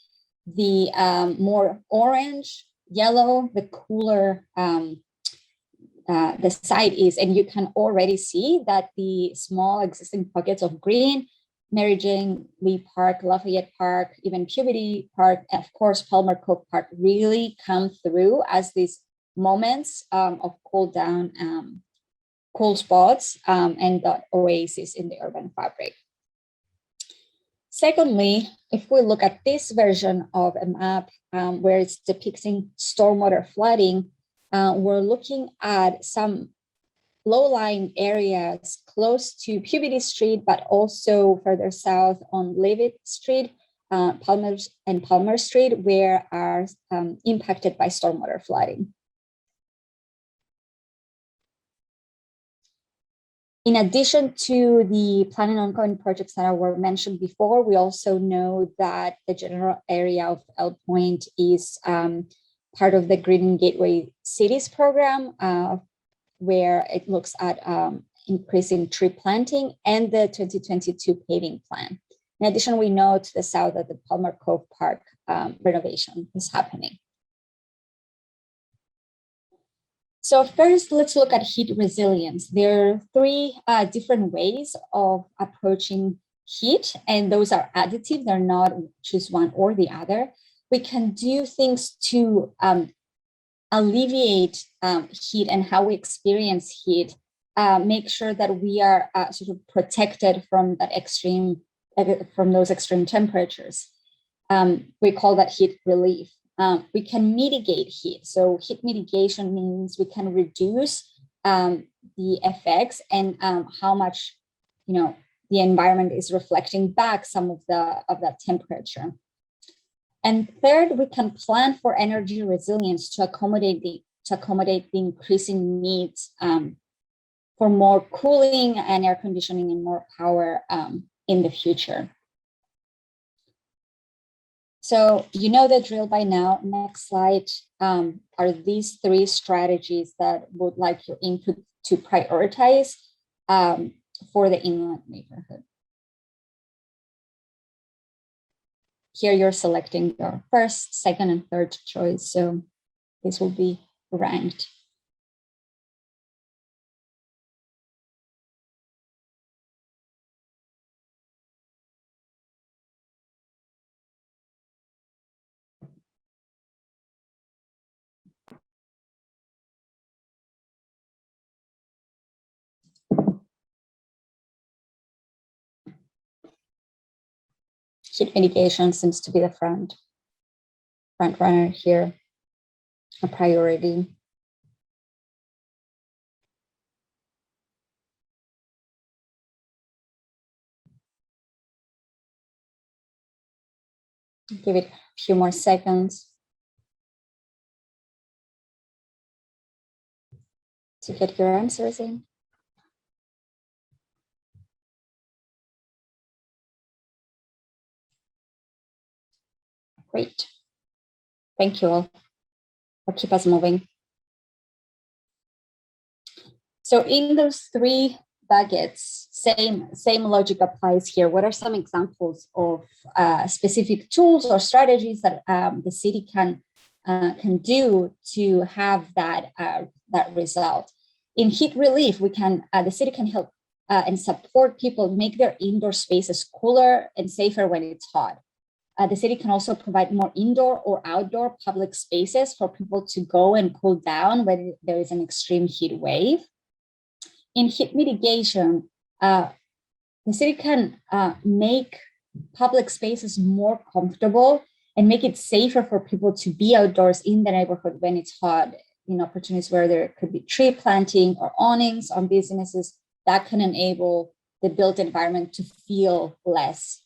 The more orange, yellow, the cooler the site is. And you can already see that the small existing pockets of green, Mary Jane Lee Park, Lafayette Park, even Peabody Park, and of course, Palmer Cove Park really come through as these moments of cool down, cool spots, and the oasis in the urban fabric. Secondly, if we look at this version of a map where it's depicting stormwater flooding, we're looking at some low-lying areas close to Peabody Street, but also further south on Leavitt Street, Palmer Street, where are impacted by stormwater flooding. In addition to the planning ongoing projects that were mentioned before, we also know that the general area of El Point is part of the Green Gateway Cities program, where it looks at increasing tree planting and the 2022 paving plan. In addition, we know to the south that the Palmer Cove Park renovation is happening. So first, let's look at heat resilience. There are three different ways of approaching heat, and those are additive. They're not choose one or the other. We can do things to alleviate heat and how we experience heat, make sure that we are sort of protected from that from those extreme temperatures. We call that heat relief. We can mitigate heat. So heat mitigation means we can reduce the effects and how much, the environment is reflecting back some of that temperature. And third, we can plan for energy resilience to accommodate the increasing needs for more cooling and air conditioning and more power in the future. So you know the drill by now. Next slide are these three strategies that would like your input to prioritize for the inland neighborhood. Here you're selecting your first, second, and third choice. So this will be ranked. Heat mitigation seems to be the front runner here, a priority. Give it a few more seconds to get your answers in. Great. Thank you all. Or keep us moving. So in those three buckets, same logic applies here. What are some examples of specific tools or strategies that the city can do to have that result? In heat relief, the city can help and support people make their indoor spaces cooler and safer when it's hot. The city can also provide more indoor or outdoor public spaces for people to go and cool down when there is an extreme heat wave. In heat mitigation, the city can make public spaces more comfortable and make it safer for people to be outdoors in the neighborhood when it's hot. In opportunities where there could be tree planting or awnings on businesses, that can enable the built environment to feel less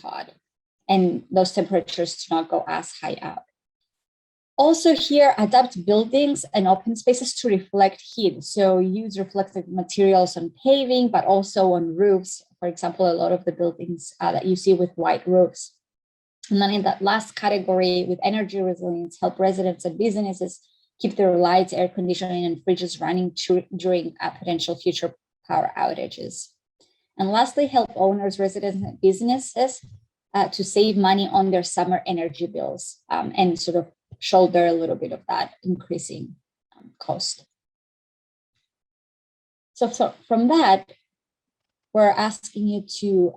hot, and those temperatures do not go as high out. Also here, adapt buildings and open spaces to reflect heat. So use reflective materials on paving, but also on roofs. For example, a lot of the buildings that you see with white roofs. And then in that last category, with energy resilience, help residents and businesses keep their lights, air conditioning, and fridges running during potential future power outages. And lastly, help owners, residents, and businesses to save money on their summer energy bills and sort of shoulder a little bit of that increasing cost. So from that, we're asking you to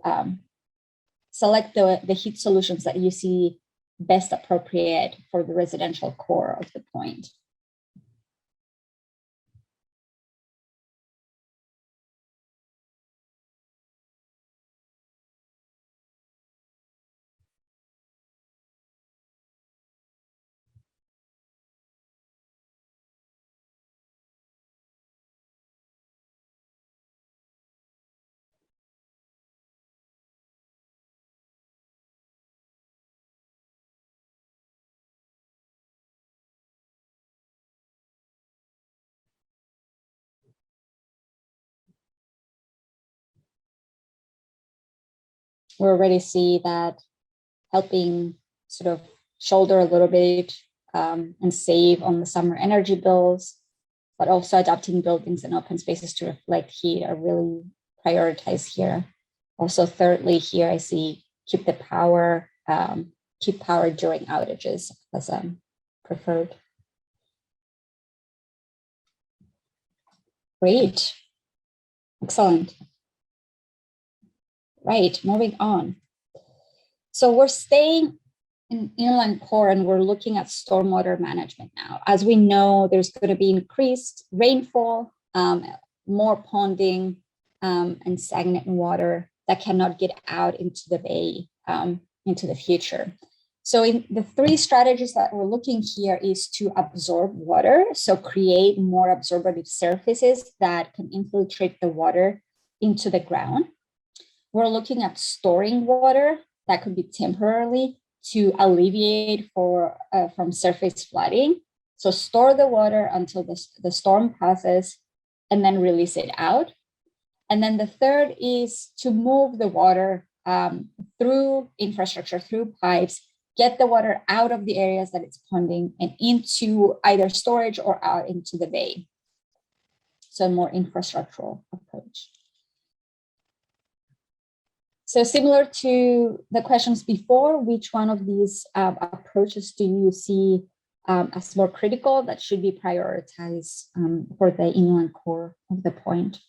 select the heat solutions that you see best appropriate for the residential core of the point. We already see that helping sort of shoulder a little bit and save on the summer energy bills, but also adapting buildings and open spaces to reflect heat are really prioritized here. Also, thirdly, here I see keep power during outages as preferred. Great, excellent. Right, moving on. So we're staying in inland core and we're looking at stormwater management now. As we know, there's going to be increased rainfall, more ponding, and stagnant water that cannot get out into the bay into the future. So in the three strategies that we're looking here is to absorb water. So create more absorbative surfaces that can infiltrate the water into the ground. We're looking at storing water that could be temporarily to alleviate from surface flooding. So store the water until the storm passes and then release it out. And then the third is to move the water through infrastructure, through pipes get the water out of the areas that it's ponding and into either storage or out into the bay. So a more infrastructural approach. So similar to the questions before, which one of these approaches do you see as more critical that should be prioritized for the inland core of the point?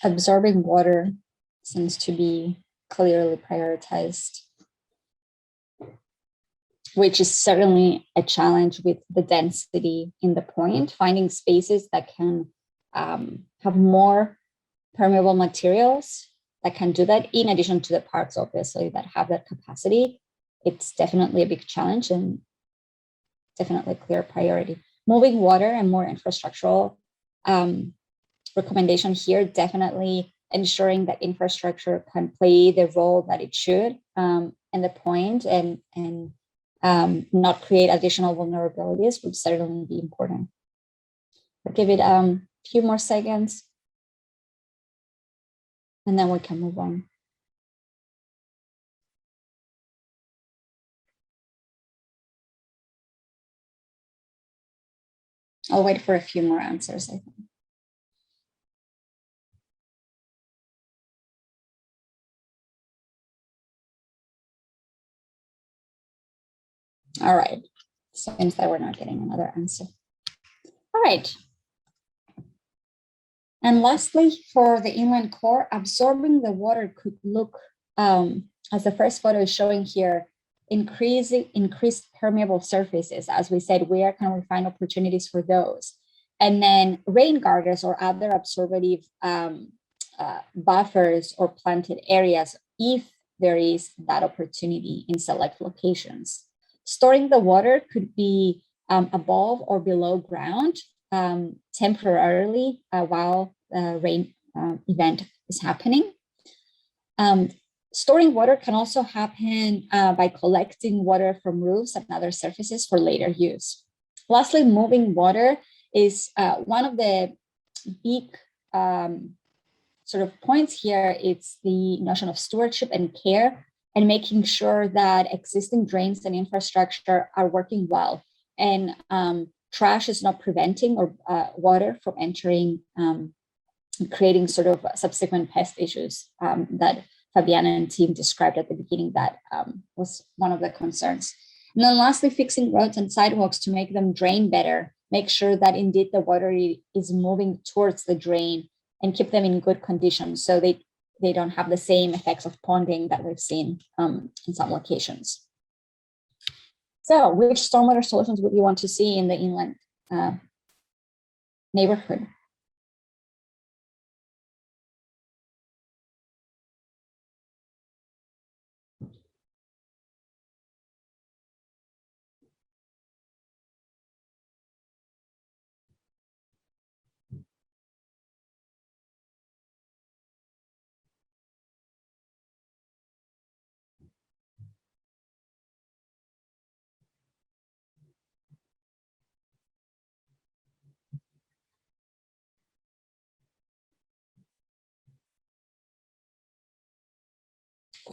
Absorbing water seems to be clearly prioritized, which is certainly a challenge with the density in the point, finding spaces that can have more permeable materials that can do that, in addition to the parks, obviously, that have that capacity. It's definitely a big challenge and definitely a clear priority. Moving water and more infrastructural recommendation here, definitely ensuring that infrastructure can play the role that it should in the point and not create additional vulnerabilities would certainly be important. I'll give it a few more seconds and then we can move on. I'll wait for a few more answers, I think. All right, seems that we're not getting another answer. All right. And lastly, for the inland core, absorbing the water could look, as the first photo is showing here, increased permeable surfaces. As we said, where can we find opportunities for those? And then rain gardens or other absorbative buffers or planted areas, if there is that opportunity in select locations. Storing the water could be above or below ground temporarily while the rain event is happening. Storing water can also happen by collecting water from roofs and other surfaces for later use. Lastly, moving water is one of the big sort of points here. It's the notion of stewardship and care, and making sure that existing drains and infrastructure are working well, and trash is not preventing or water from entering, creating sort of subsequent pest issues that Fabiana and team described at the beginning. That was one of the concerns. And then lastly, fixing roads and sidewalks to make them drain better, make sure that indeed the water is moving towards the drain and keep them in good condition so they don't have the same effects of ponding that we've seen in some locations. So which stormwater solutions would you want to see in the inland neighborhood?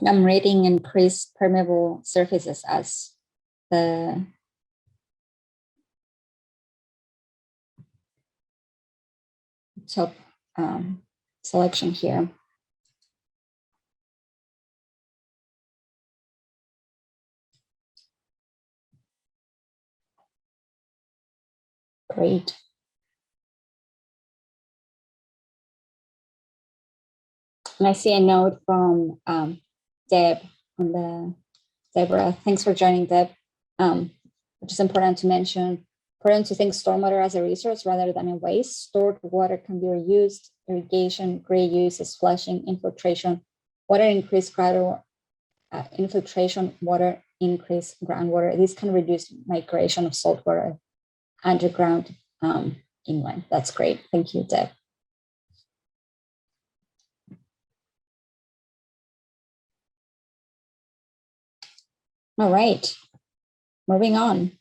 I'm rating increased permeable surfaces as the top selection here. Great. And I see a note from Deb on the Deborah. Thanks for joining, Deb. Which is important to mention. Important to think stormwater as a resource rather than a waste. Stored water can be reused. Irrigation, gray uses, flushing, infiltration. Water increased gradual infiltration water, increase groundwater. This can reduce migration of saltwater underground inland. That's great. Thank you, Deb. All right, moving on.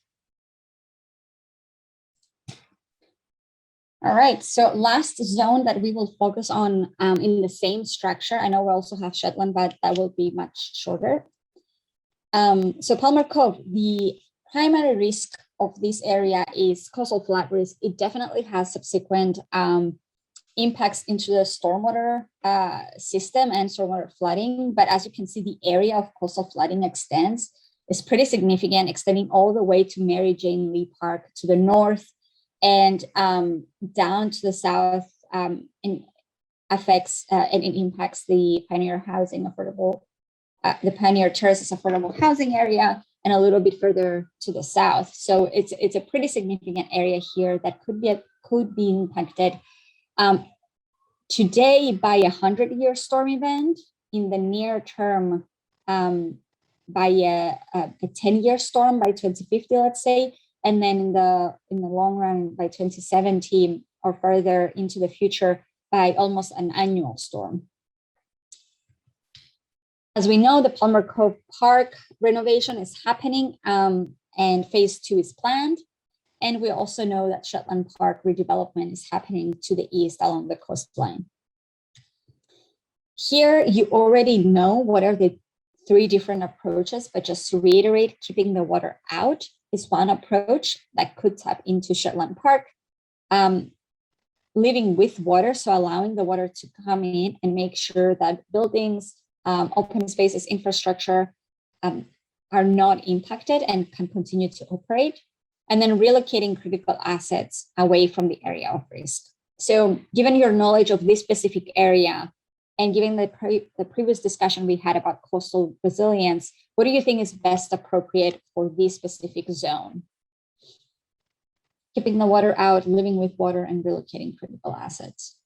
All right, so last zone that we will focus on in the same structure. I know we also have Shetland, but that will be much shorter. So Palmer Cove, the primary risk of this area is coastal flood risk. It definitely has subsequent impacts into the stormwater system and stormwater flooding. But as you can see, the area of coastal flooding extends is pretty significant, extending all the way to Mary Jane Lee Park to the north and down to the south, and affects and it impacts the Pioneer Housing affordable, the Pioneer Terraces affordable housing area, and a little bit further to the south. So it's a pretty significant area here that could be impacted today by a 100-year storm event, in the near term by a 10-year storm by 2050, let's say, and then in the long run by 2070 or further into the future by almost an annual storm. As we know, the Palmer Cove Park renovation is happening and phase 2 is planned. And we also know that Shetland Park redevelopment is happening to the east along the coastline. Here, you already know what are the 3 different approaches, but just to reiterate, keeping the water out is one approach that could tap into Shetland Park. Living with water, so allowing the water to come in and make sure that buildings, open spaces, infrastructure are not impacted and can continue to operate. And then relocating critical assets away from the area of risk. So given your knowledge of this specific area and given the previous discussion we had about coastal resilience, what do you think is best appropriate for this specific zone? Keeping the water out, living with water, and relocating critical assets.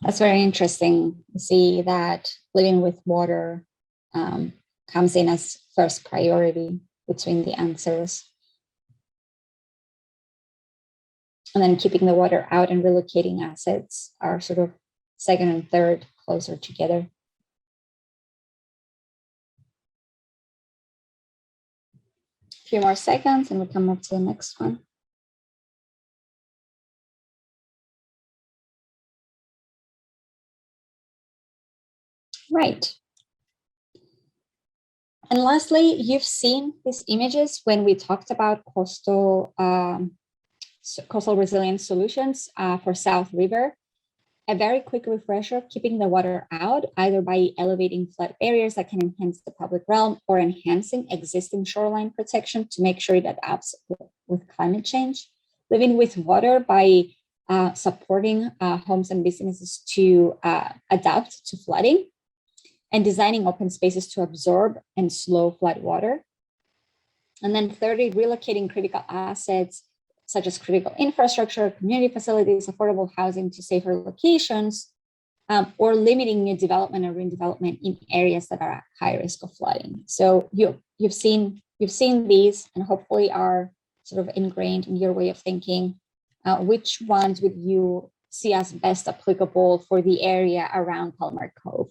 That's very interesting to see that living with water comes in as first priority between the answers. And then keeping the water out and relocating assets are sort of second and third, closer together. A few more seconds and we can move to the next one. Right. And lastly, you've seen these images when we talked about coastal resilience solutions for South River. A very quick refresher, keeping the water out, either by elevating flood barriers that can enhance the public realm or enhancing existing shoreline protection to make sure it adapts with climate change. Living with water by supporting homes and businesses to adapt to flooding, and designing open spaces to absorb and slow flood water. And then thirdly, relocating critical assets such as critical infrastructure, community facilities, affordable housing to safer locations, or limiting new development or redevelopment in areas that are at high risk of flooding. So you've seen these and hopefully are sort of ingrained in your way of thinking. Which ones would you see as best applicable for the area around Palmer Cove?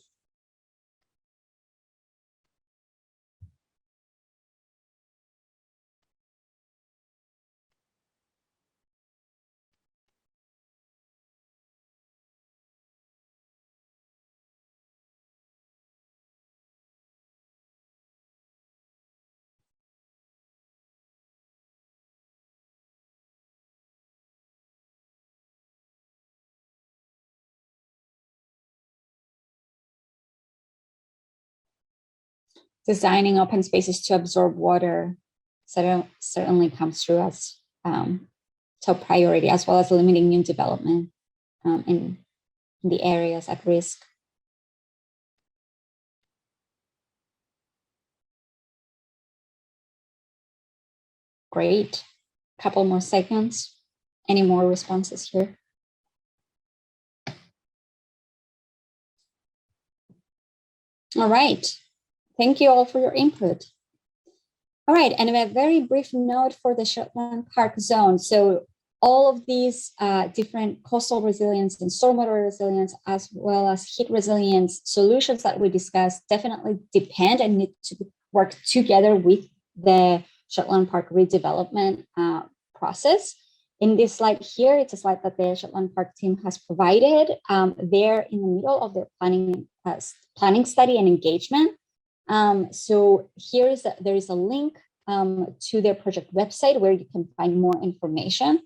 designing open spaces to absorb water certainly comes through as top priority, as well as limiting new development in the areas at risk. Great. Couple more seconds. Any more responses here? All right. Thank you all for your input. All right, and a very brief note for the Shetland Park Zone. So all of these different coastal resilience and stormwater resilience, as well as heat resilience solutions that we discussed, definitely depend and need to work together with the Shetland Park redevelopment process. In this slide here, it's a slide that the Shetland Park team has provided. They're in the middle of their planning study and engagement. So there is a link to their project website where you can find more information.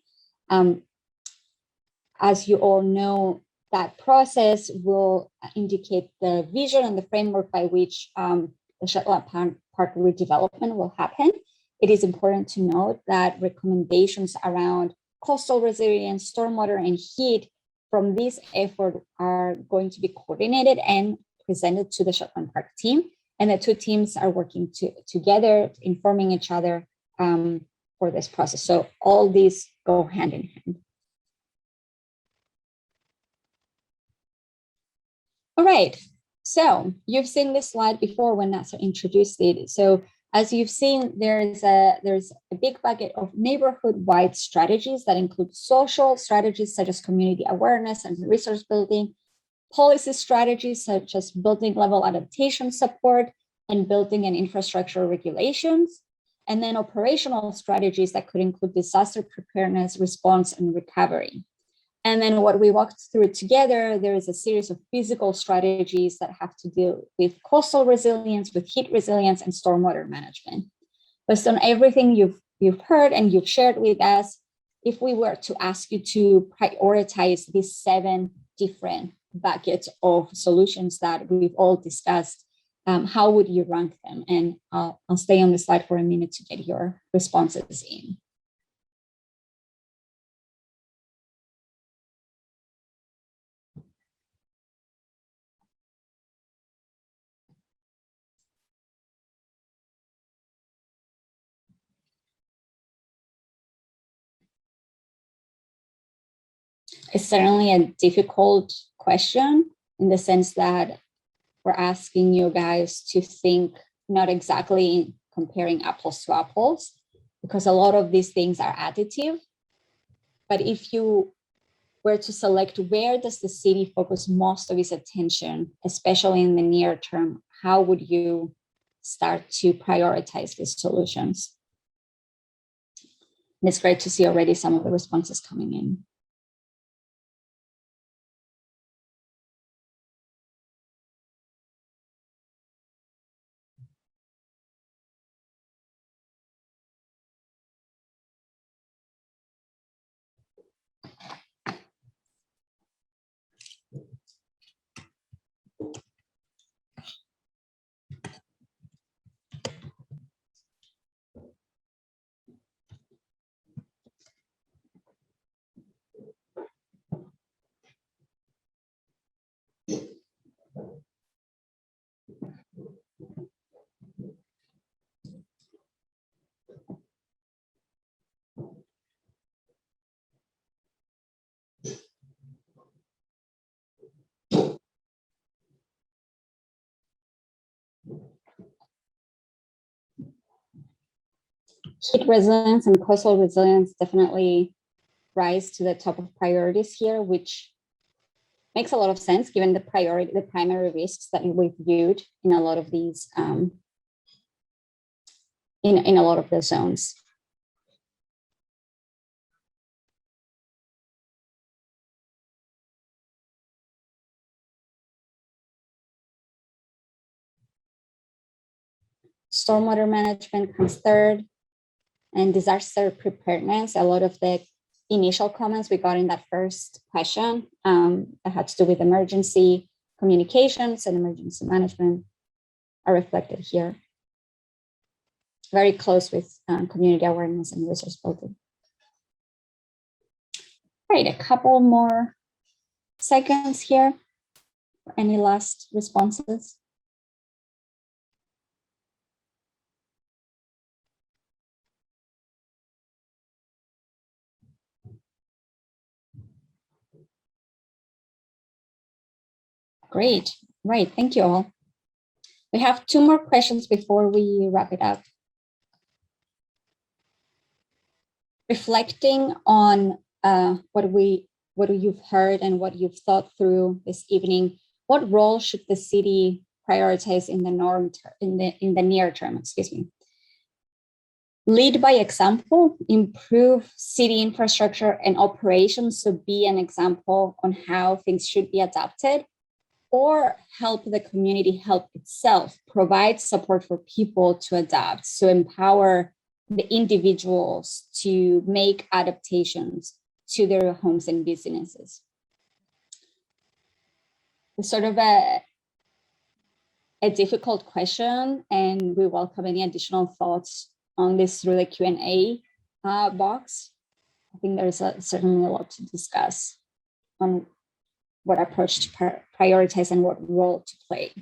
As you all know, that process will indicate the vision and the framework by which the Shetland Park redevelopment will happen. It is important to note that recommendations around coastal resilience, stormwater, and heat from this effort are going to be coordinated and presented to the Shetland Park team. And the two teams are working together, informing each other for this process. So all these go hand in hand. All right, so you've seen this slide before when Nasser introduced it. So as you've seen, there's a big bucket of neighborhood-wide strategies that include social strategies such as community awareness and resource building, policy strategies such as building level adaptation support and building and infrastructure regulations, and then operational strategies that could include disaster preparedness, response, and recovery. And then what we walked through together, there is a series of physical strategies that have to deal with coastal resilience, with heat resilience, and stormwater management. Based on everything you've heard and you've shared with us, if we were to ask you to prioritize these 7 different buckets of solutions that we've all discussed, how would you rank them? And I'll stay on the slide for a minute to get your responses in. It's certainly a difficult question in the sense that we're asking you guys to think not exactly comparing apples to apples, because a lot of these things are additive. But if you were to select where does the city focus most of its attention, especially in the near term, how would you start to prioritize these solutions? And it's great to see already some of the responses coming in. Heat resilience and coastal resilience definitely rise to the top of priorities here, which makes a lot of sense given the primary risks that we've viewed in a lot of these, in a lot of the zones. Stormwater management comes third, and disaster preparedness. A lot of the initial comments we got in that first question that had to do with emergency communications and emergency management are reflected here. very close with community awareness and resource building. Right, a couple more seconds here. Any last responses? Great, right, thank you all. We have 2 more questions before we wrap it up. Reflecting on what you've heard and what you've thought through this evening, what role should the city prioritize in the near term? Excuse me. Lead by example, improve city infrastructure and operations, so be an example on how things should be adapted, or help the community help itself, provide support for people to adapt, so empower the individuals to make adaptations to their homes and businesses. It's sort of a difficult question, and we welcome any additional thoughts on this through the Q&A box. I think there's certainly a lot to discuss on what approach to prioritize and what role to play.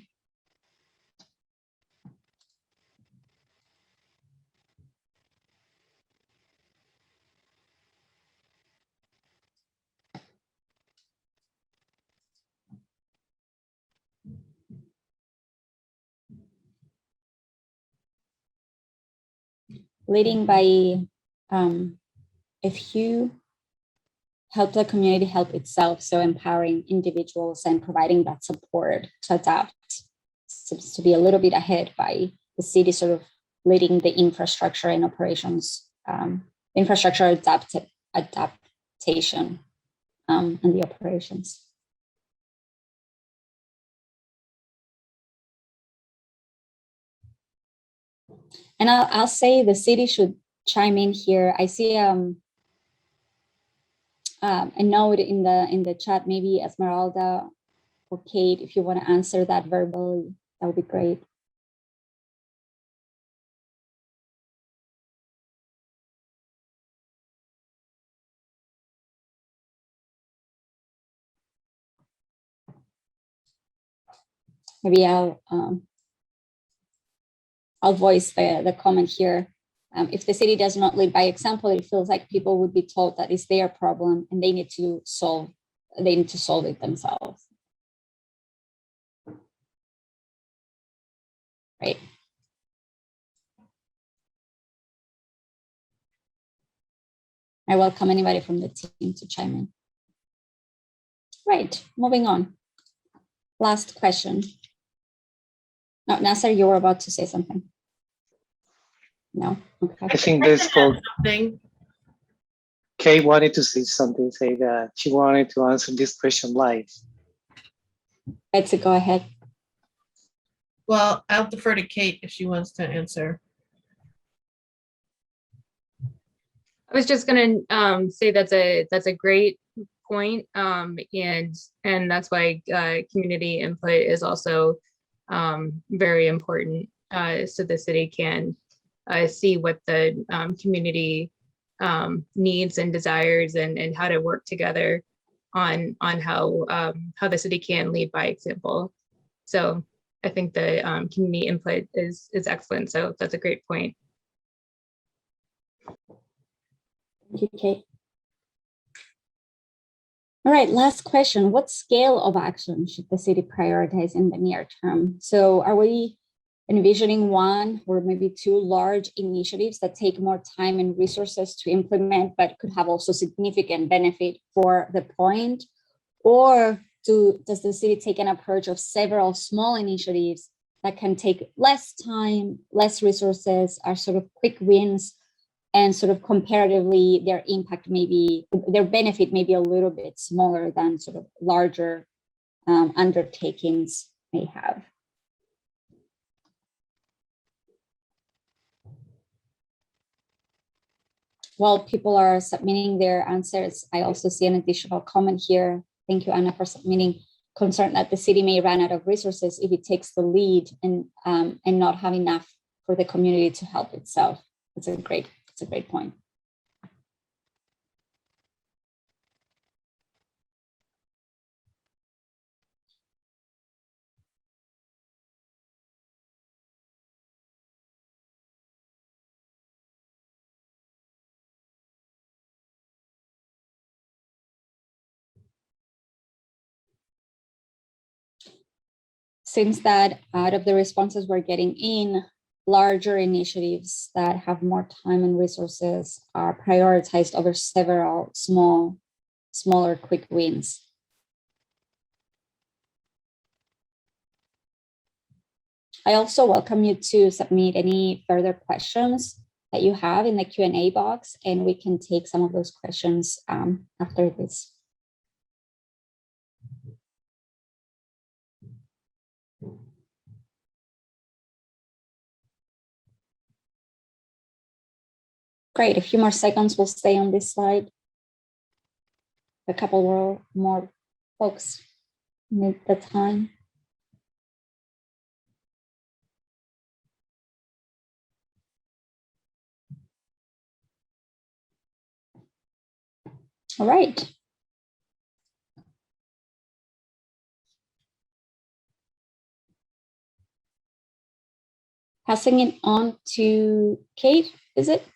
Leading by if you help the community help itself, so empowering individuals and providing that support to adapt, seems to be a little bit ahead by the city sort of leading the infrastructure and operations, infrastructure adaptation and the operations. And I'll say the city should chime in here. I see a note in the chat, maybe Esmeralda or Kate, if you want to answer that verbally, that would be great. Maybe I'll voice the comment here. If the city does not lead by example, it feels like people would be told that it's their problem and they need to solve it themselves. Right. I welcome anybody from the team to chime in. Right, moving on. Last question. No, Nasser, you were about to say something. No, okay. I think this called Something. Kay wanted to say something, say that she wanted to answer this question live. Let's go ahead. Well, I'll defer to Kate if she wants to answer. I was just going to say that's a great point, and that's why community input is also very important, so the city can see what the community needs and desires, and how to work together on how the city can lead by example. So I think the community input is excellent. So that's a great point. Thank you, Kate. All right, last question. What scale of action should the city prioritize in the near term? So are we envisioning 1 or maybe 2 large initiatives that take more time and resources to implement, but could have also significant benefit for the point? Or does the city take an approach of several small initiatives that can take less time, less resources, are sort of quick wins, and sort of comparatively their impact their benefit may be a little bit smaller than sort of larger undertakings may have? While people are submitting their answers, I also see an additional comment here. Thank you, Anna, for submitting. Concerned that the city may run out of resources if it takes the lead and not have enough for the community to help itself. It's a great point. Seems that out of the responses we're getting in, larger initiatives that have more time and resources are prioritized over several smaller quick wins. I also welcome you to submit any further questions that you have in the Q&A box, and we can take some of those questions after this. Great, a few more seconds, we'll stay on this slide. A couple more folks need the time. All right. Passing it on to Kate, is it?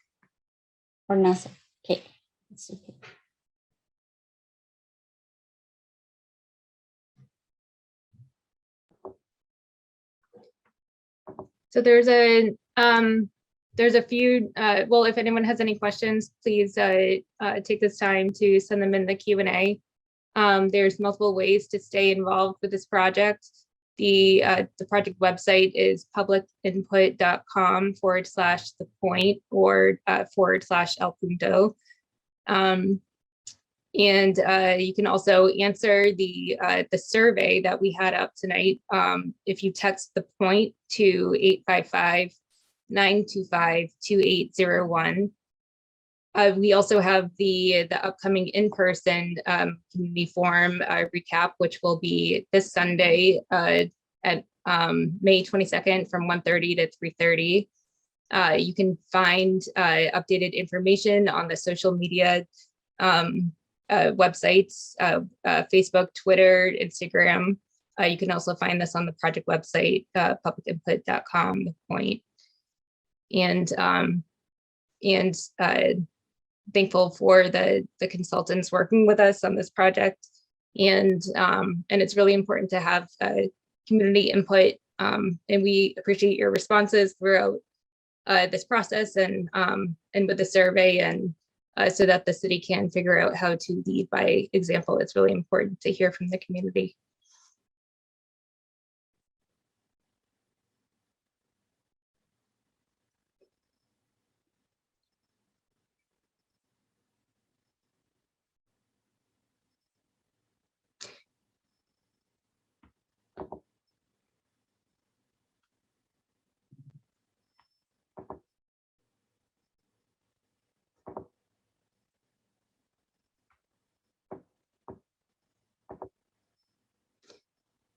Or Nasser? Kate. It's okay. So there's a few, well, if anyone has any questions, please take this time to send them in the Q&A. There's multiple ways to stay involved with this project. The project website is publicinput.com/thepoint or /El Punto. And you can also answer the survey that we had up tonight. If you text the point to 855-925-2801. We also have the upcoming in-person community forum recap, which will be this Sunday at May 22nd from 1:30 to 3:30. You can find updated information on the social media websites, Facebook, Twitter, Instagram. You can also find this on the project website, publicinput.com, The Point. And thankful for the consultants working with us on this project. And it's really important to have community input. And we appreciate your responses throughout this process and with the survey, and so that the city can figure out how to lead by example. It's really important to hear from the community.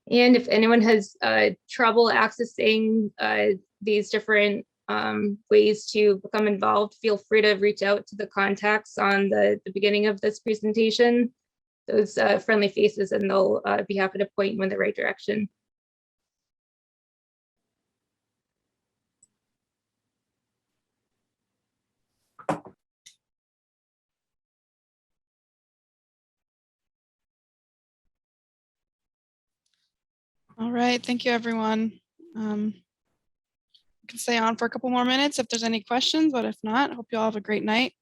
And if anyone has trouble accessing these different ways to become involved, feel free to reach out to the contacts on the beginning of this presentation, those friendly faces, and they'll be happy to point you in the right direction. All right, thank you, everyone. We can stay on for a couple more minutes if there's any questions, but if not, I hope you all have a great night.